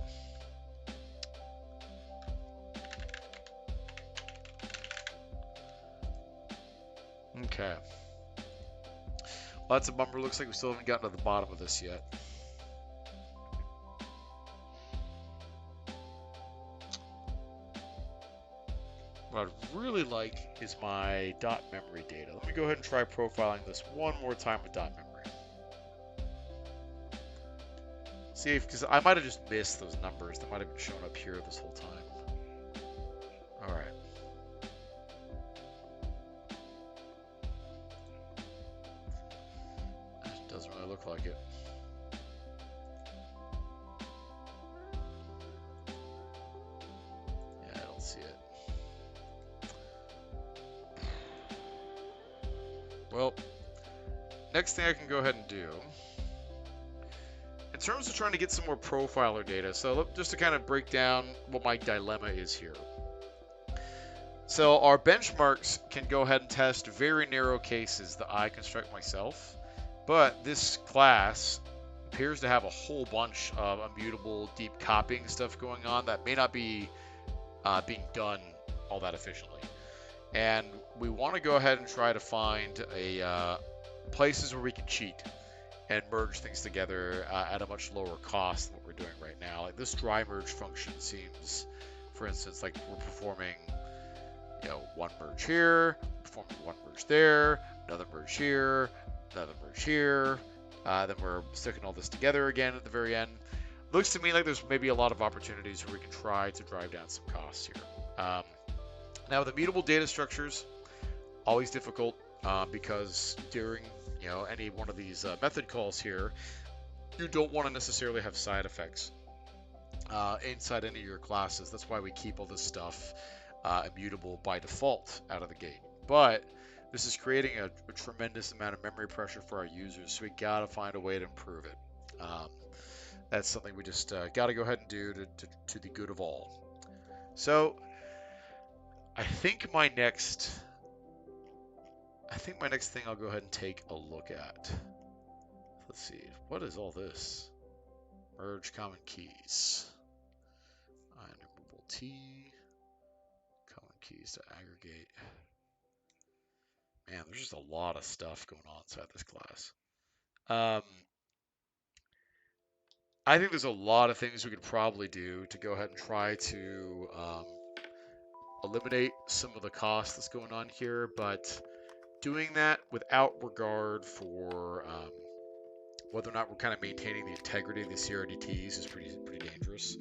Okay. Well, that's a bummer. Looks like we still haven't gotten to the bottom of this yet. What I'd really like is my dot memory data. Let me go ahead and try profiling this one more time with dot memory. See if, because I might have just missed those numbers that might have been showing up here this whole time. All right. Doesn't really look like it. Yeah, I don't see it. Well, next thing I can go ahead and do, in terms of trying to get some more profiler data, so just to kind of break down what my dilemma is here. So our benchmarks can go ahead and test very narrow cases that I construct myself, but this class appears to have a whole bunch of immutable deep copying stuff going on that may not be being done all that efficiently. And we want to go ahead and try to find places where we can cheat and merge things together at a much lower cost than what we're doing right now. Like this dry merge function seems, for instance, like we're performing, one merge here, performing one merge there, another merge here, another merge here. Then we're sticking all this together again at the very end. Looks to me like there's maybe a lot of opportunities where we can try to drive down some costs here. Now, with immutable data structures, always difficult because during any one of these method calls here, you don't want to necessarily have side effects inside any of your classes. That's why we keep all this stuff immutable by default out of the gate. But this is creating a tremendous amount of memory pressure for our users, so we gotta find a way to improve it. That's something we just gotta go ahead and do to the good of all. So I think my next thing I'll go ahead and take a look at. Let's see, what is all this? Merge common keys. Enumerable T. Common keys to aggregate. Man, there's just a lot of stuff going on inside this class. I think there's a lot of things we could probably do to go ahead and try to eliminate some of the cost that's going on here, but doing that without regard for whether or not we're kind of maintaining the integrity of the CRDTs is pretty dangerous.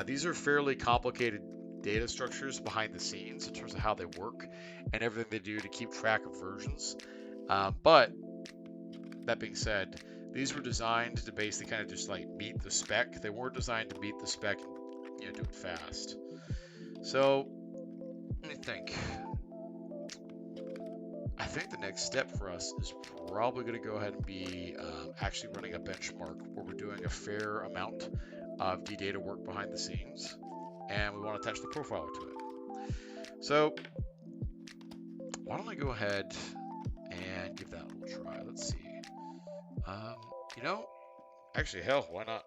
These are fairly complicated data structures behind the scenes in terms of how they work and everything they do to keep track of versions. But that being said, these were designed to basically kind of just like meet the spec. They weren't designed to meet the spec and do it fast. So let me think. I think the next step for us is probably going to go ahead and be actually running a benchmark where we're doing a fair amount of data work behind the scenes, and we want to attach the profiler to it. So why don't I go ahead and give that a little try? Let's see. Actually, hell, why not?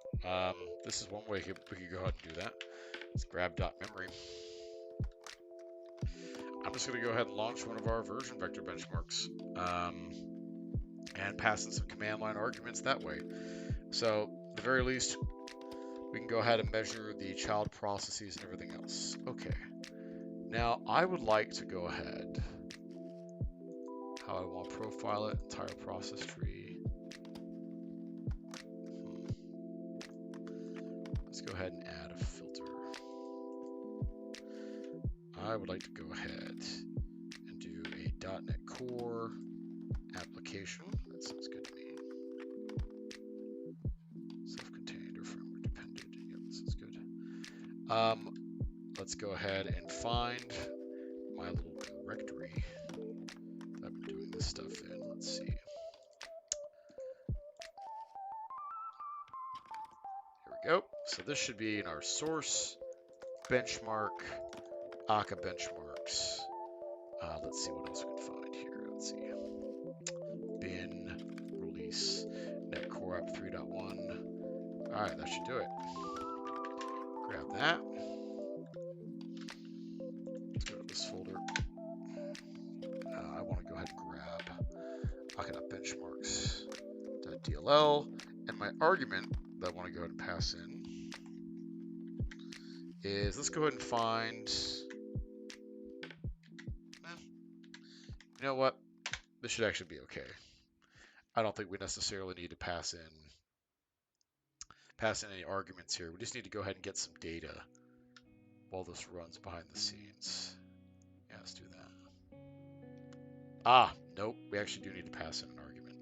This is one way we could go ahead and do that. Let's grab .memory. I'm just going to go ahead and launch one of our VersionVector benchmarks and pass in some command line arguments that way. So, at the very least, we can go ahead and measure the child processes and everything else. Okay. Now, I would like to go ahead. How I want to profile it, entire process tree. Let's go ahead and add a filter. I would like to go ahead and do a .NET Core application. That sounds good to me. Self-contained or firmware dependent. Yep, that sounds good. Let's go ahead and find my little directory that I've been doing this stuff in. Let's see. Here we go. So this should be in our source benchmark. Akka benchmarks. Let's see what else we can find here. Let's see. Bin, release, net core app 3.1. All right, that should do it. grab that. Let's go to this folder. I want to go ahead and grab Akka.Benchmarks.dll, and my argument that I want to go ahead and pass in is, let's go ahead and find, you know what, this should actually be okay. I don't think we necessarily need to pass in any arguments here. We just need to go ahead and get some data while this runs behind the scenes. Yeah, let's do that. Nope, we actually do need to pass in an argument.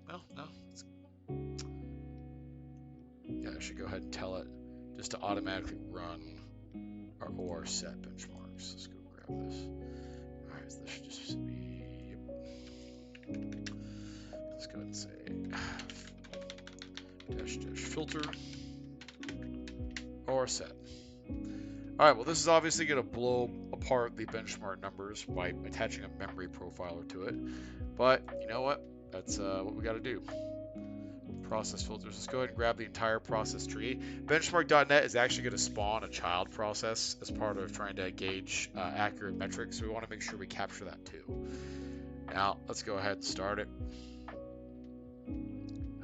Well, no. Yeah, I should go ahead and tell it just to automatically run our ORSet benchmarks. Let's go grab this. All right, so this should just be, yep. Let's go ahead and say dash filter ORSet. All right, well, this is obviously going to blow apart the benchmark numbers by attaching a memory profiler to it. But you know what? That's what we got to do. Process filters. Let's go ahead and grab the entire process tree. Benchmark.net is actually going to spawn a child process as part of trying to gauge accurate metrics. So we want to make sure we capture that too. Now, let's go ahead and start it.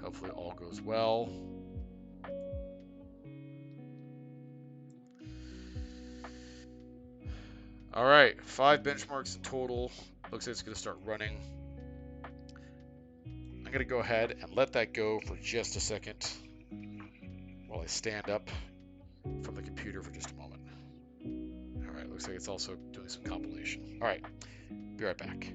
Hopefully all goes well. All right, 5 benchmarks in total. Looks like it's going to start running. I'm going to go ahead and let that go for just a second while I stand up from the computer for just a moment. All right, looks like it's also doing some compilation. All right, be right back.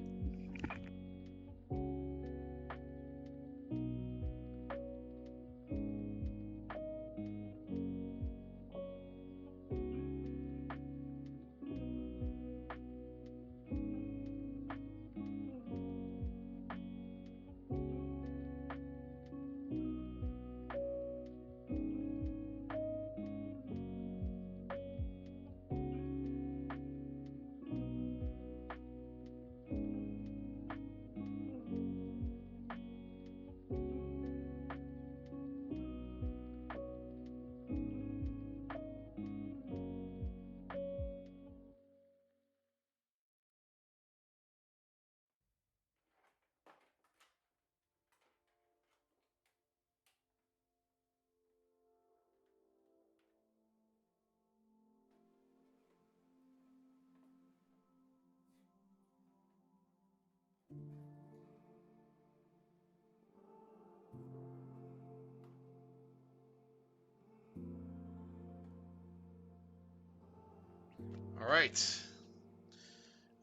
All right,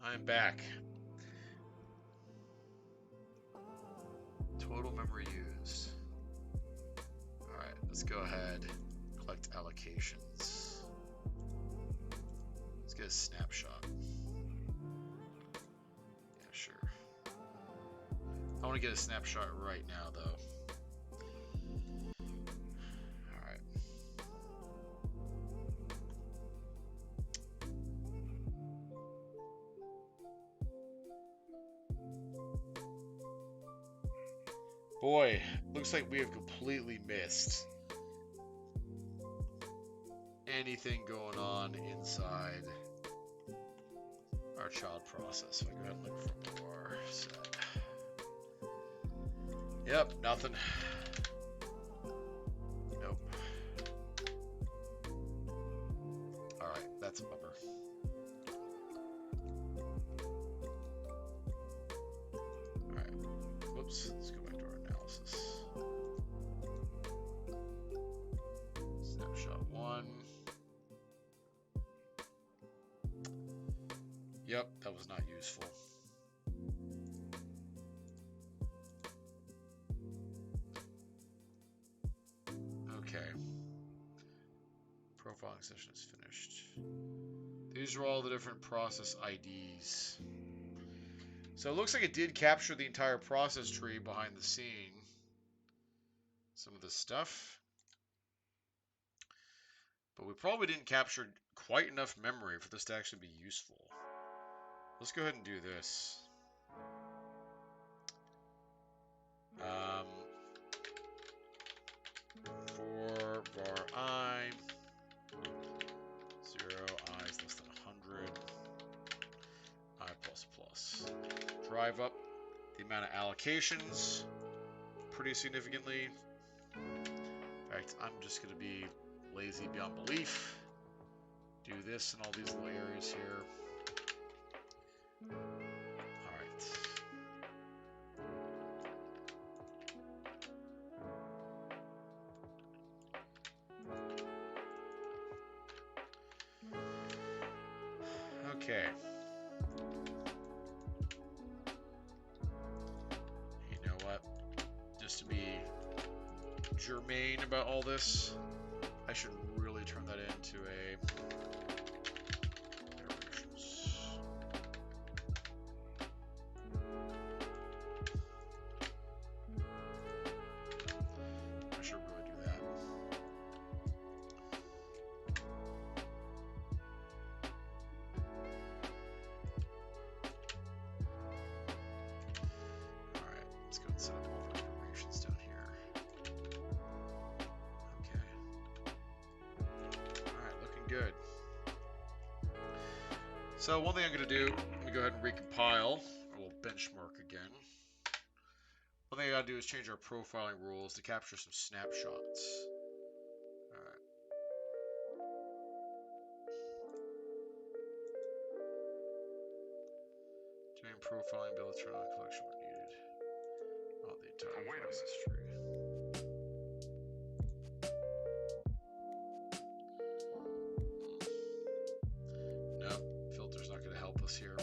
I'm back. Total memory used. All right, let's go ahead, collect allocations. Let's get a snapshot. Yeah, sure. I want to get a snapshot right now, though. All right. Boy, looks like we have completely missed anything going on inside our child process. So I go ahead and look for ORSet. Yep, nothing. Nope. All right, that's a bummer. All right, whoops, let's go back to our analysis. Snapshot 1. Yep, that was not useful. Okay. Profiling session is finished. These are all the different process IDs. So it looks like it did capture the entire process tree behind the scene. Some of this stuff. But we probably didn't capture quite enough memory for this to actually be useful. Let's go ahead and do this. For var I, 0, I is less than 100, I plus plus. Drive up the amount of allocations pretty significantly. In fact, I'm just going to be lazy beyond belief. Do this in all these little areas here. All right. Okay. You know what? Just to be germane about all this, I should really turn that into a I should really do that. All right, let's go and set up all the iterations down here. Okay. All right, looking good. So one thing I'm going to do, let me go ahead and recompile. I will benchmark again. One thing I got to do is change our profiling rules to capture some snapshots. All right. Doing profiling, build a turn on collection when needed. Not the entire file history. No, filter's not going to help us here.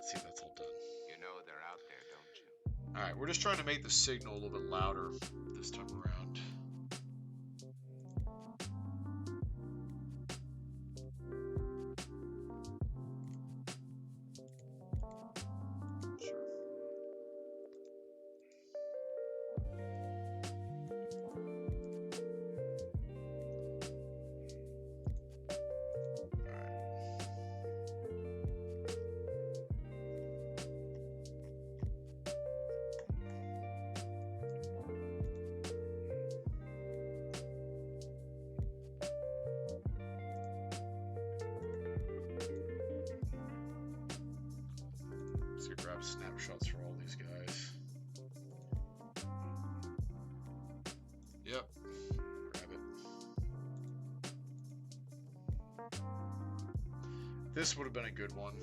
See if that's all done. You know they're out there, don't you? All right, we're just trying to make the signal a little bit louder this time around. Sure. Grab snapshots for all these guys. Yep, grab it. This would have been a good one.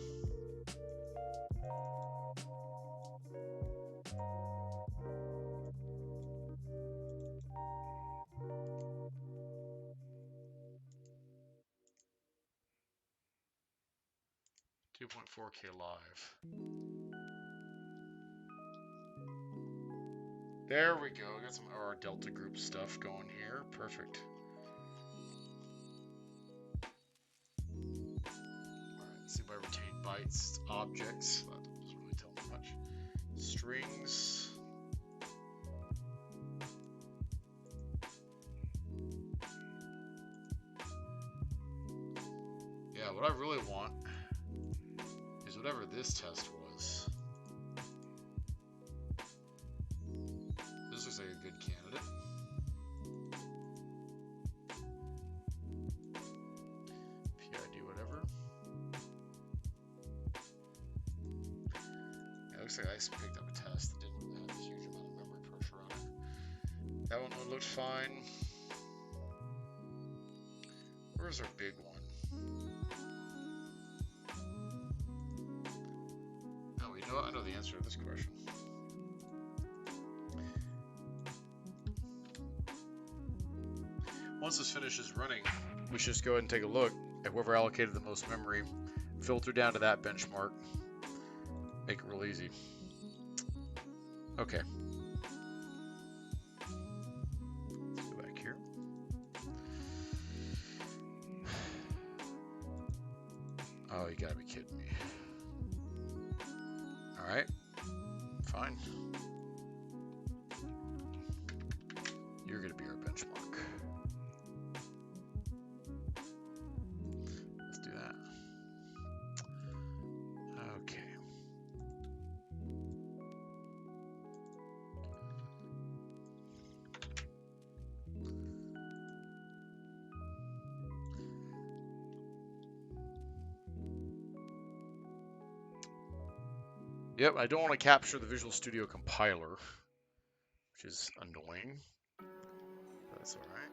$2.4K live. There we go. Got some of our Delta group stuff going here. Perfect. Alright, see if I retain bytes, objects. That doesn't really tell me much. Strings. Yeah, what I really want is whatever this test was. This looks like a good candidate. PID whatever. Yeah, it looks like I picked up a test that didn't have a huge amount of memory pressure on it. That one looked fine. Where's our big one? Oh, you know what? I know the answer to this question. Once this finishes running, we should just go ahead and take a look at whoever allocated the most memory, filter down to that benchmark, make it real easy. Okay. Let's go back here. Oh, you gotta be kidding me. All right, fine. You're gonna be our benchmark. Yep, I don't want to capture the Visual Studio compiler, which is annoying. That's all right.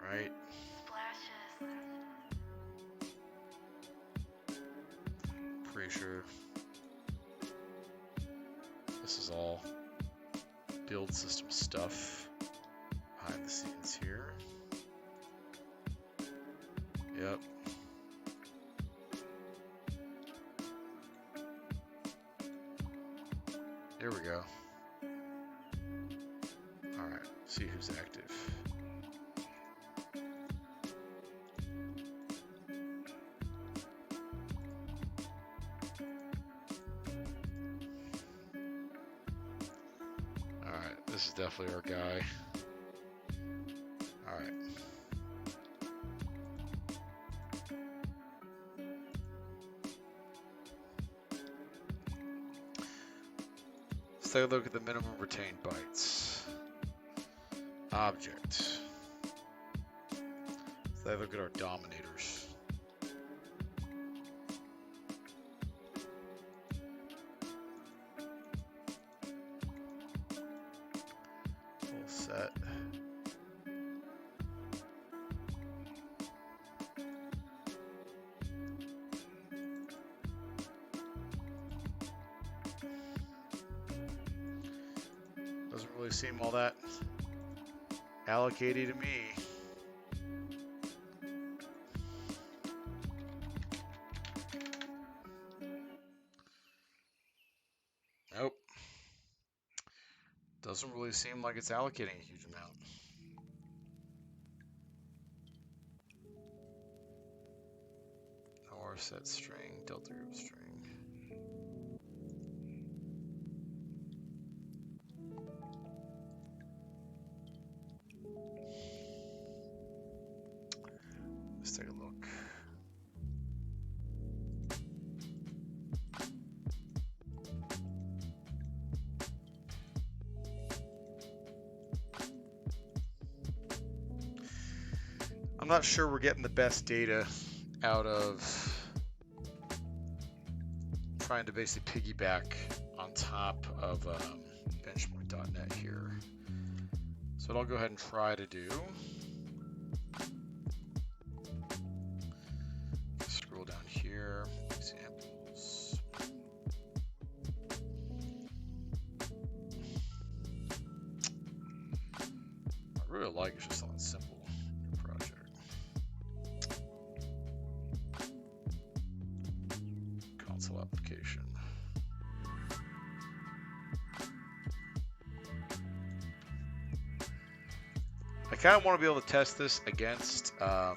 Right. Pretty sure this is all build system stuff behind the scenes here. Yep. There we go. All right, see who's active. All right, this is definitely our guy. All right. Let's take a look at the minimum retained bytes. Object. Let's take a look at our dominators. Full set. Doesn't really seem all that allocated to me. Nope. Doesn't really seem like it's allocating a huge amount. ORSet string, delta group string. Let's take a look. I'm not sure we're getting the best data out of trying to basically piggyback on top of benchmark.net here. So what I'll go ahead and try to do, scroll down here, examples. I really like it's just something simple. Project. Console application. I kind of want to be able to test this against, I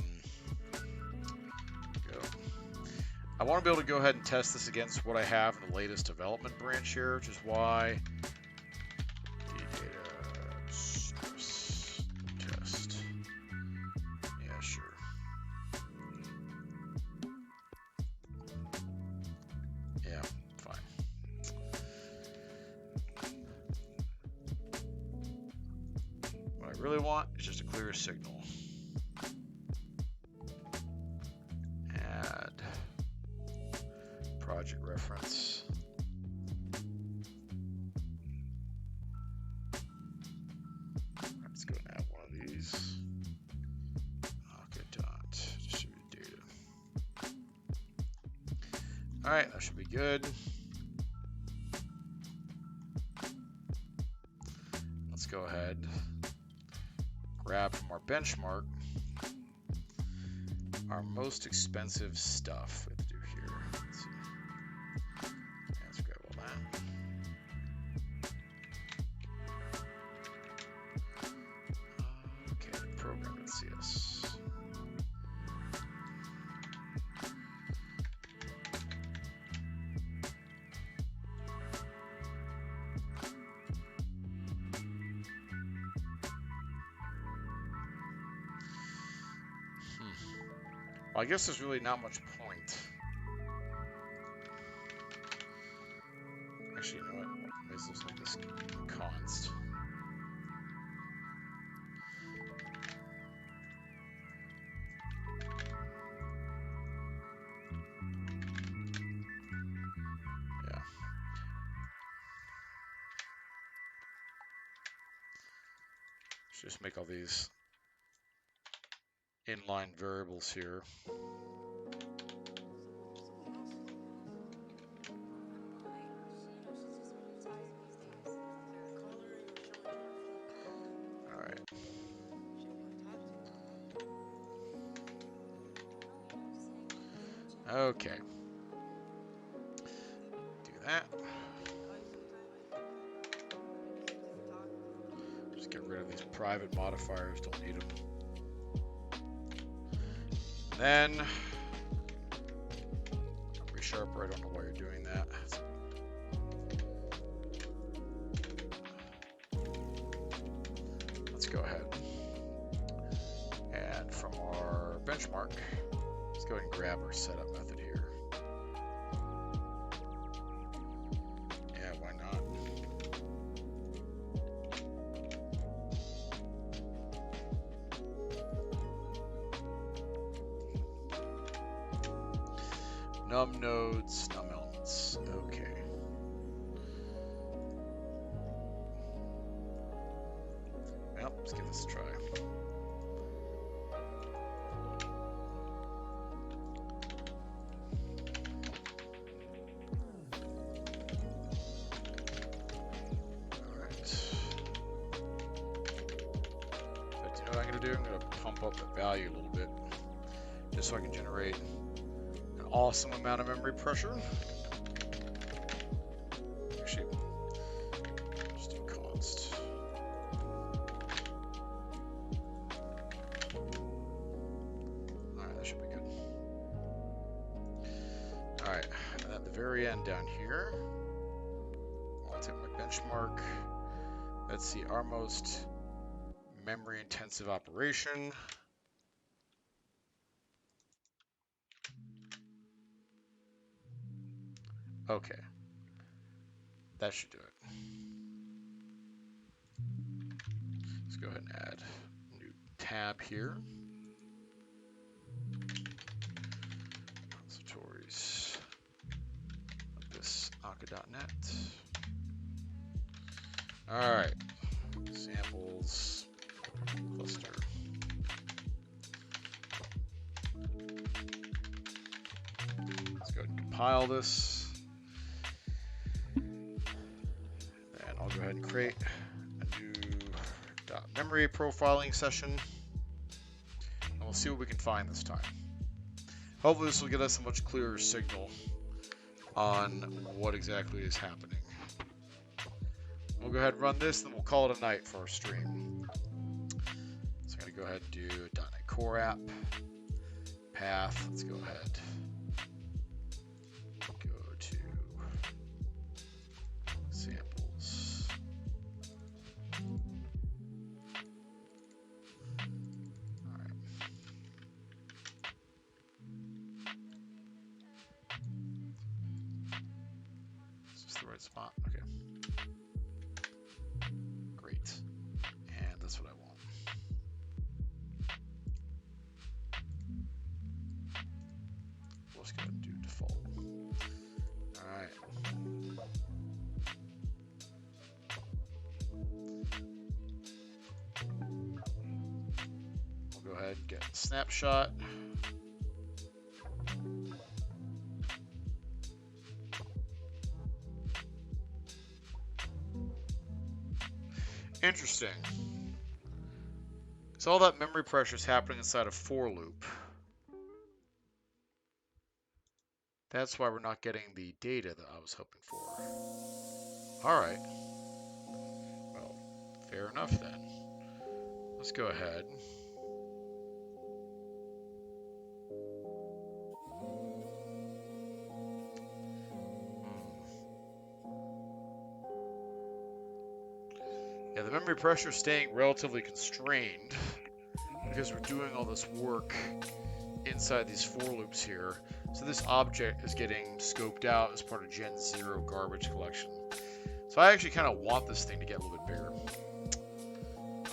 want to be able to go ahead and test this against what I have in the latest development branch here, which is why data source test. Yeah, sure. Yeah, fine. What I really want is just a clear signal. Add project reference. Let's go and add one of these. Akka.Distributed Data. All right, that should be good. Let's go ahead, grab from our benchmark our most expensive stuff. We have to do here. Let's see. Yeah, let's grab all that. Okay, program.cs. Well, I guess there's really not much point. Actually, you know what? Let's just make this const. just make all these inline variables here. All right. Okay. Do that. Just get rid of these private modifiers, don't need them. Then, resharper, I don't know why you're doing that. Let's go ahead. And from our benchmark, let's go ahead and grab our setup method here. Yeah, why not? Num nodes, num elements. Okay. Well, let's give this a try. Alright. So you know what I'm going to do? I'm going to pump up the value a little bit just so I can generate an awesome amount of memory pressure. Actually, just do const. Alright, that should be good. Alright, and at the very end down here, I'll take my benchmark. Let's see, our most memory intensive operation. Okay, that should do it. Let's go ahead and add a new tab here. Repositories of this Akka.net. All right, samples, cluster. Let's go ahead and compile this. And I'll go ahead and create a new .memory profiling session. And we'll see what we can find this time. Hopefully this will get us a much clearer signal on what exactly is happening. We'll go ahead and run this, then we'll call it a night for our stream. So I'm going to go ahead and do a .NET Core app. Path, let's go ahead. Go to samples. All right. Is this the right spot? Okay. Great. And that's what I want. Let's go ahead and do default. All right. We'll go ahead and get a snapshot. Interesting. So all that memory pressure is happening inside a for loop. That's why we're not getting the data that I was hoping for. All right. Well, fair enough then. Let's go ahead. Yeah, the memory pressure is staying relatively constrained because we're doing all this work inside these for loops here. So this object is getting scoped out as part of Gen 0 garbage collection. So I actually kind of want this thing to get a little bit bigger.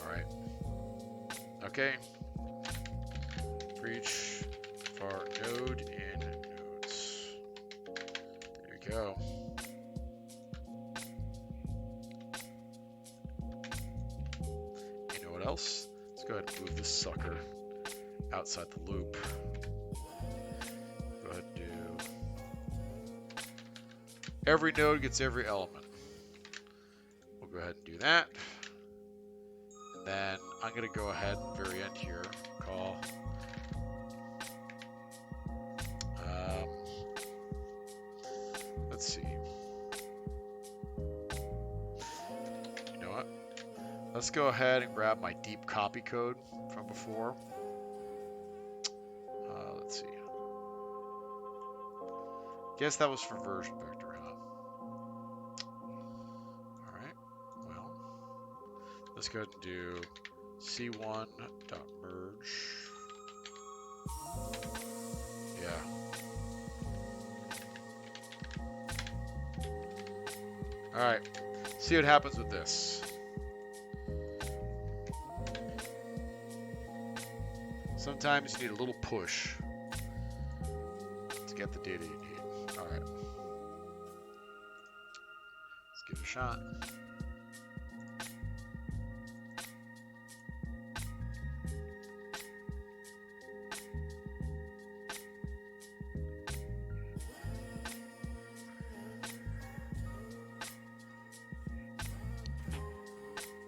All right. Okay. For each var node in nodes. There you go. what else? Let's go ahead and move this sucker outside the loop. Go ahead and do every node gets every element. We'll go ahead and do that. And then I'm going to go ahead and very end here, call let's see. You know what? Let's go ahead and grab my deep copy code from before. Let's see. Guess that was for VersionVector, huh? All right. Well, let's go ahead and do c1.merge. Yeah. All right. See what happens with this. Sometimes you need a little push to get the data you need. All right. Let's give it a shot.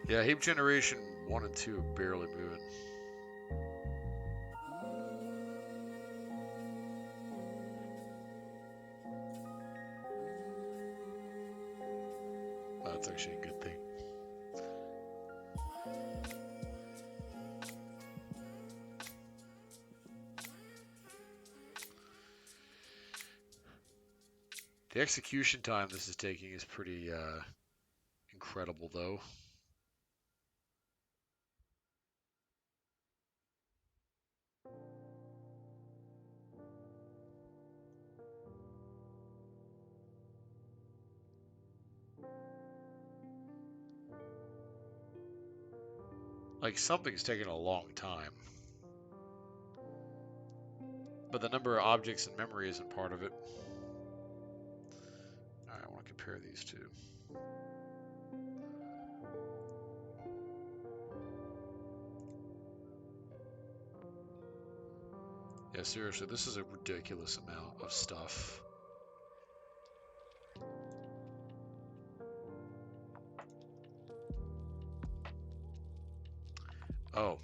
Yeah, heap generation 1 and 2 are barely moving. That's actually a good thing. The execution time this is taking is pretty incredible, though. Like, something's taking a long time. But the number of objects in memory isn't part of it. Alright, I want to compare these two. Yeah, seriously, this is a ridiculous amount of stuff. Oh.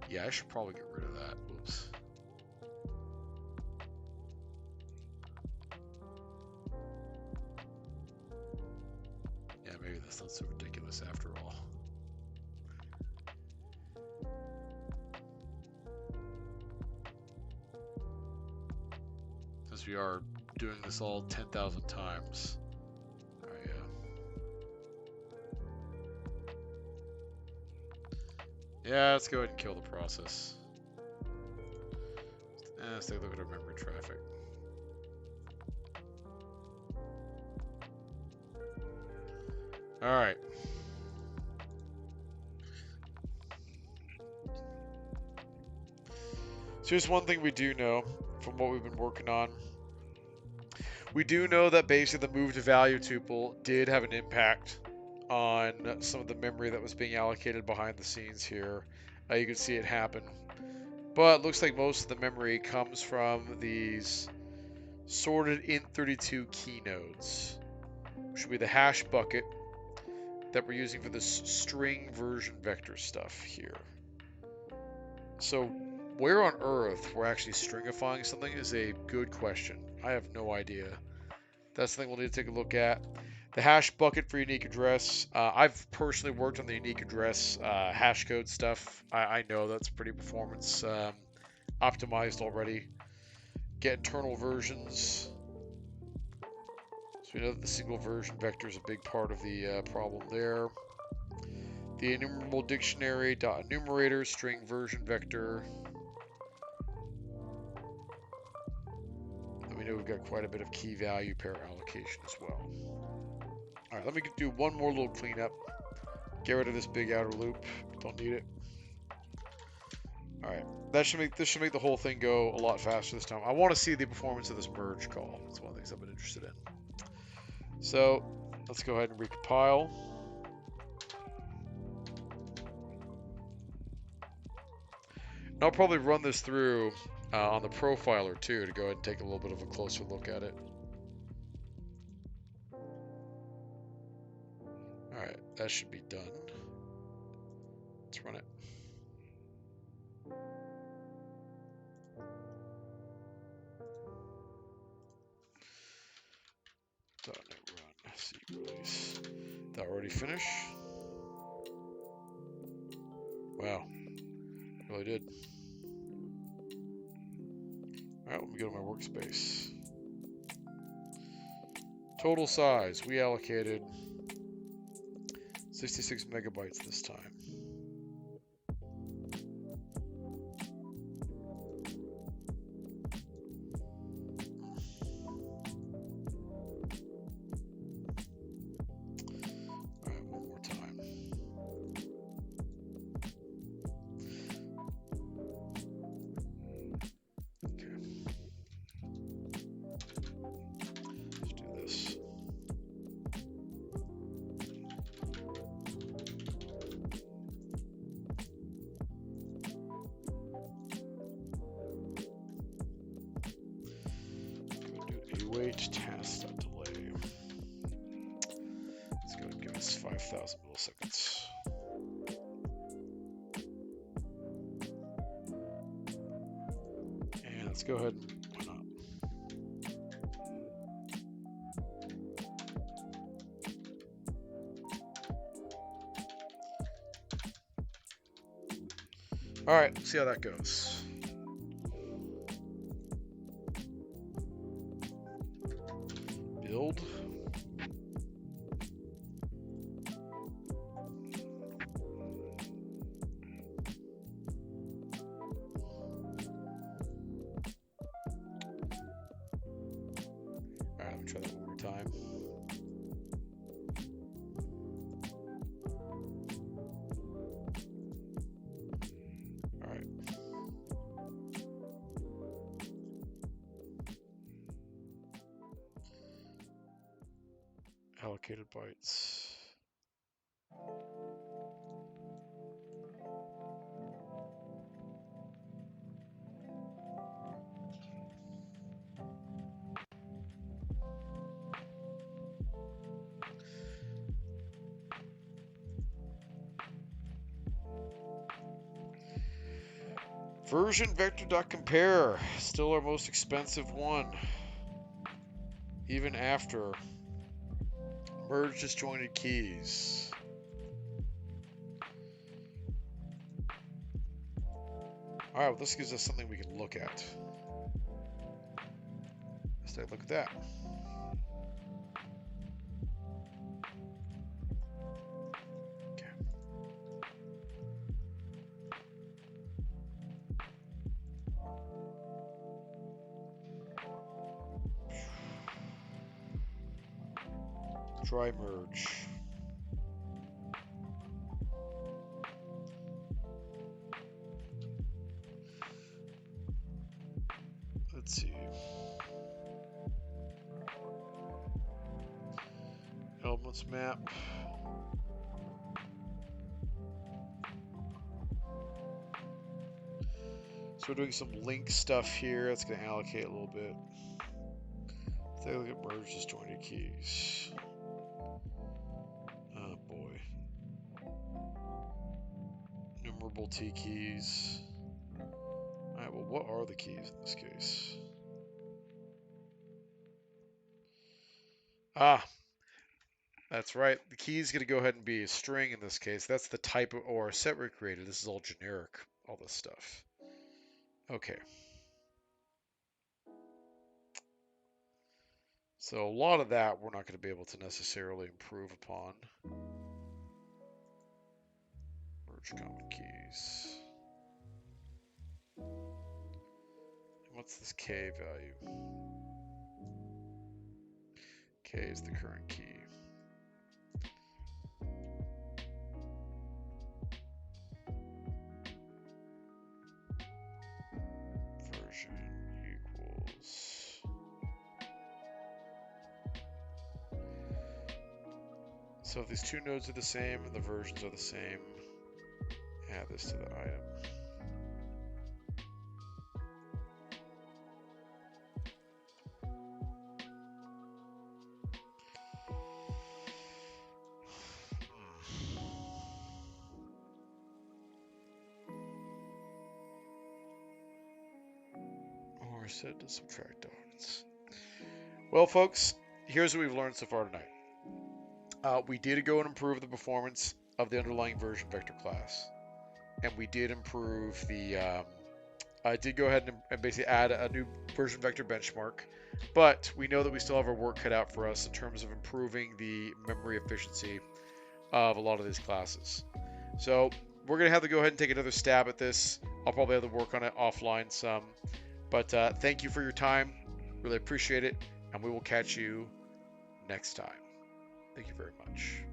Yeah, I should probably get rid of that. Whoops. Yeah, maybe that's not so ridiculous after all. Since we are doing this all 10,000 times. Alright, yeah. Yeah, let's go ahead and kill the process. Let's take a look at our memory traffic. Alright. So here's one thing we do know from what we've been working on. We do know that basically the move to value tuple did have an impact on some of the memory that was being allocated behind the scenes here. You can see it happen. But it looks like most of the memory comes from these sorted int32 key nodes, which will be the hash bucket that we're using for this string version vector stuff here. So where on earth we're actually stringifying something is a good question. I have no idea. That's something we'll need to take a look at. The hash bucket for unique address. I've personally worked on the unique address hash code stuff. I know that's pretty performance optimized already. Get internal versions. So we know that the single version vector is a big part of the problem there. The enumerable dictionary dot enumerator string version vector. And we know we've got quite a bit of key value pair allocation as well. All right, let me do one more little cleanup. Get rid of this big outer loop. Don't need it. All right, this should make the whole thing go a lot faster this time. I want to see the performance of this merge call. That's one of the things I've been interested in. So let's go ahead and recompile. I'll probably run this through on the profiler too to go ahead and take a little bit of a closer look at it. Alright, that should be done. Let's run it. .NET run, C release. That already finished? Wow, really did. Alright, let me go to my workspace. Total size, we allocated 66 megabytes this time. Alright, one more time. Okay. Let's do this. Await task.delay. Let's go and give us 5,000 milliseconds. And let's go ahead and why not? All right, see how that goes. Build. All right, let me try that one more time. All right. Allocated bytes. VersionVector.compare, still our most expensive one, even after merge disjointed keys. All right, well, this gives us something we can look at. Let's take a look at that. Okay. Try merge. Let's see. Elements map. So we're doing some link stuff here. That's going to allocate a little bit. Let's take a look at merge disjointed keys. Oh boy. Numerable T keys. Alright, well, what are the keys in this case? Ah, that's right. The key is going to go ahead and be a string in this case. That's the type of ORSet we created. This is all generic, all this stuff. Okay. So a lot of that we're not going to be able to necessarily improve upon. Merge common keys. And what's this K value? K is the current key. Version equals. So if these two nodes are the same and the versions are the same, add this to the item. ORSet to subtract dots. Well, folks, here's what we've learned so far tonight. We did go and improve the performance of the underlying VersionVector class, and we did improve the. I did go ahead and basically add a new VersionVector benchmark, but we know that we still have our work cut out for us in terms of improving the memory efficiency of a lot of these classes. So we're going to have to go ahead and take another stab at this. I'll probably have to work on it offline some. But thank you for your time. Really appreciate it. And we will catch you next time. Thank you very much.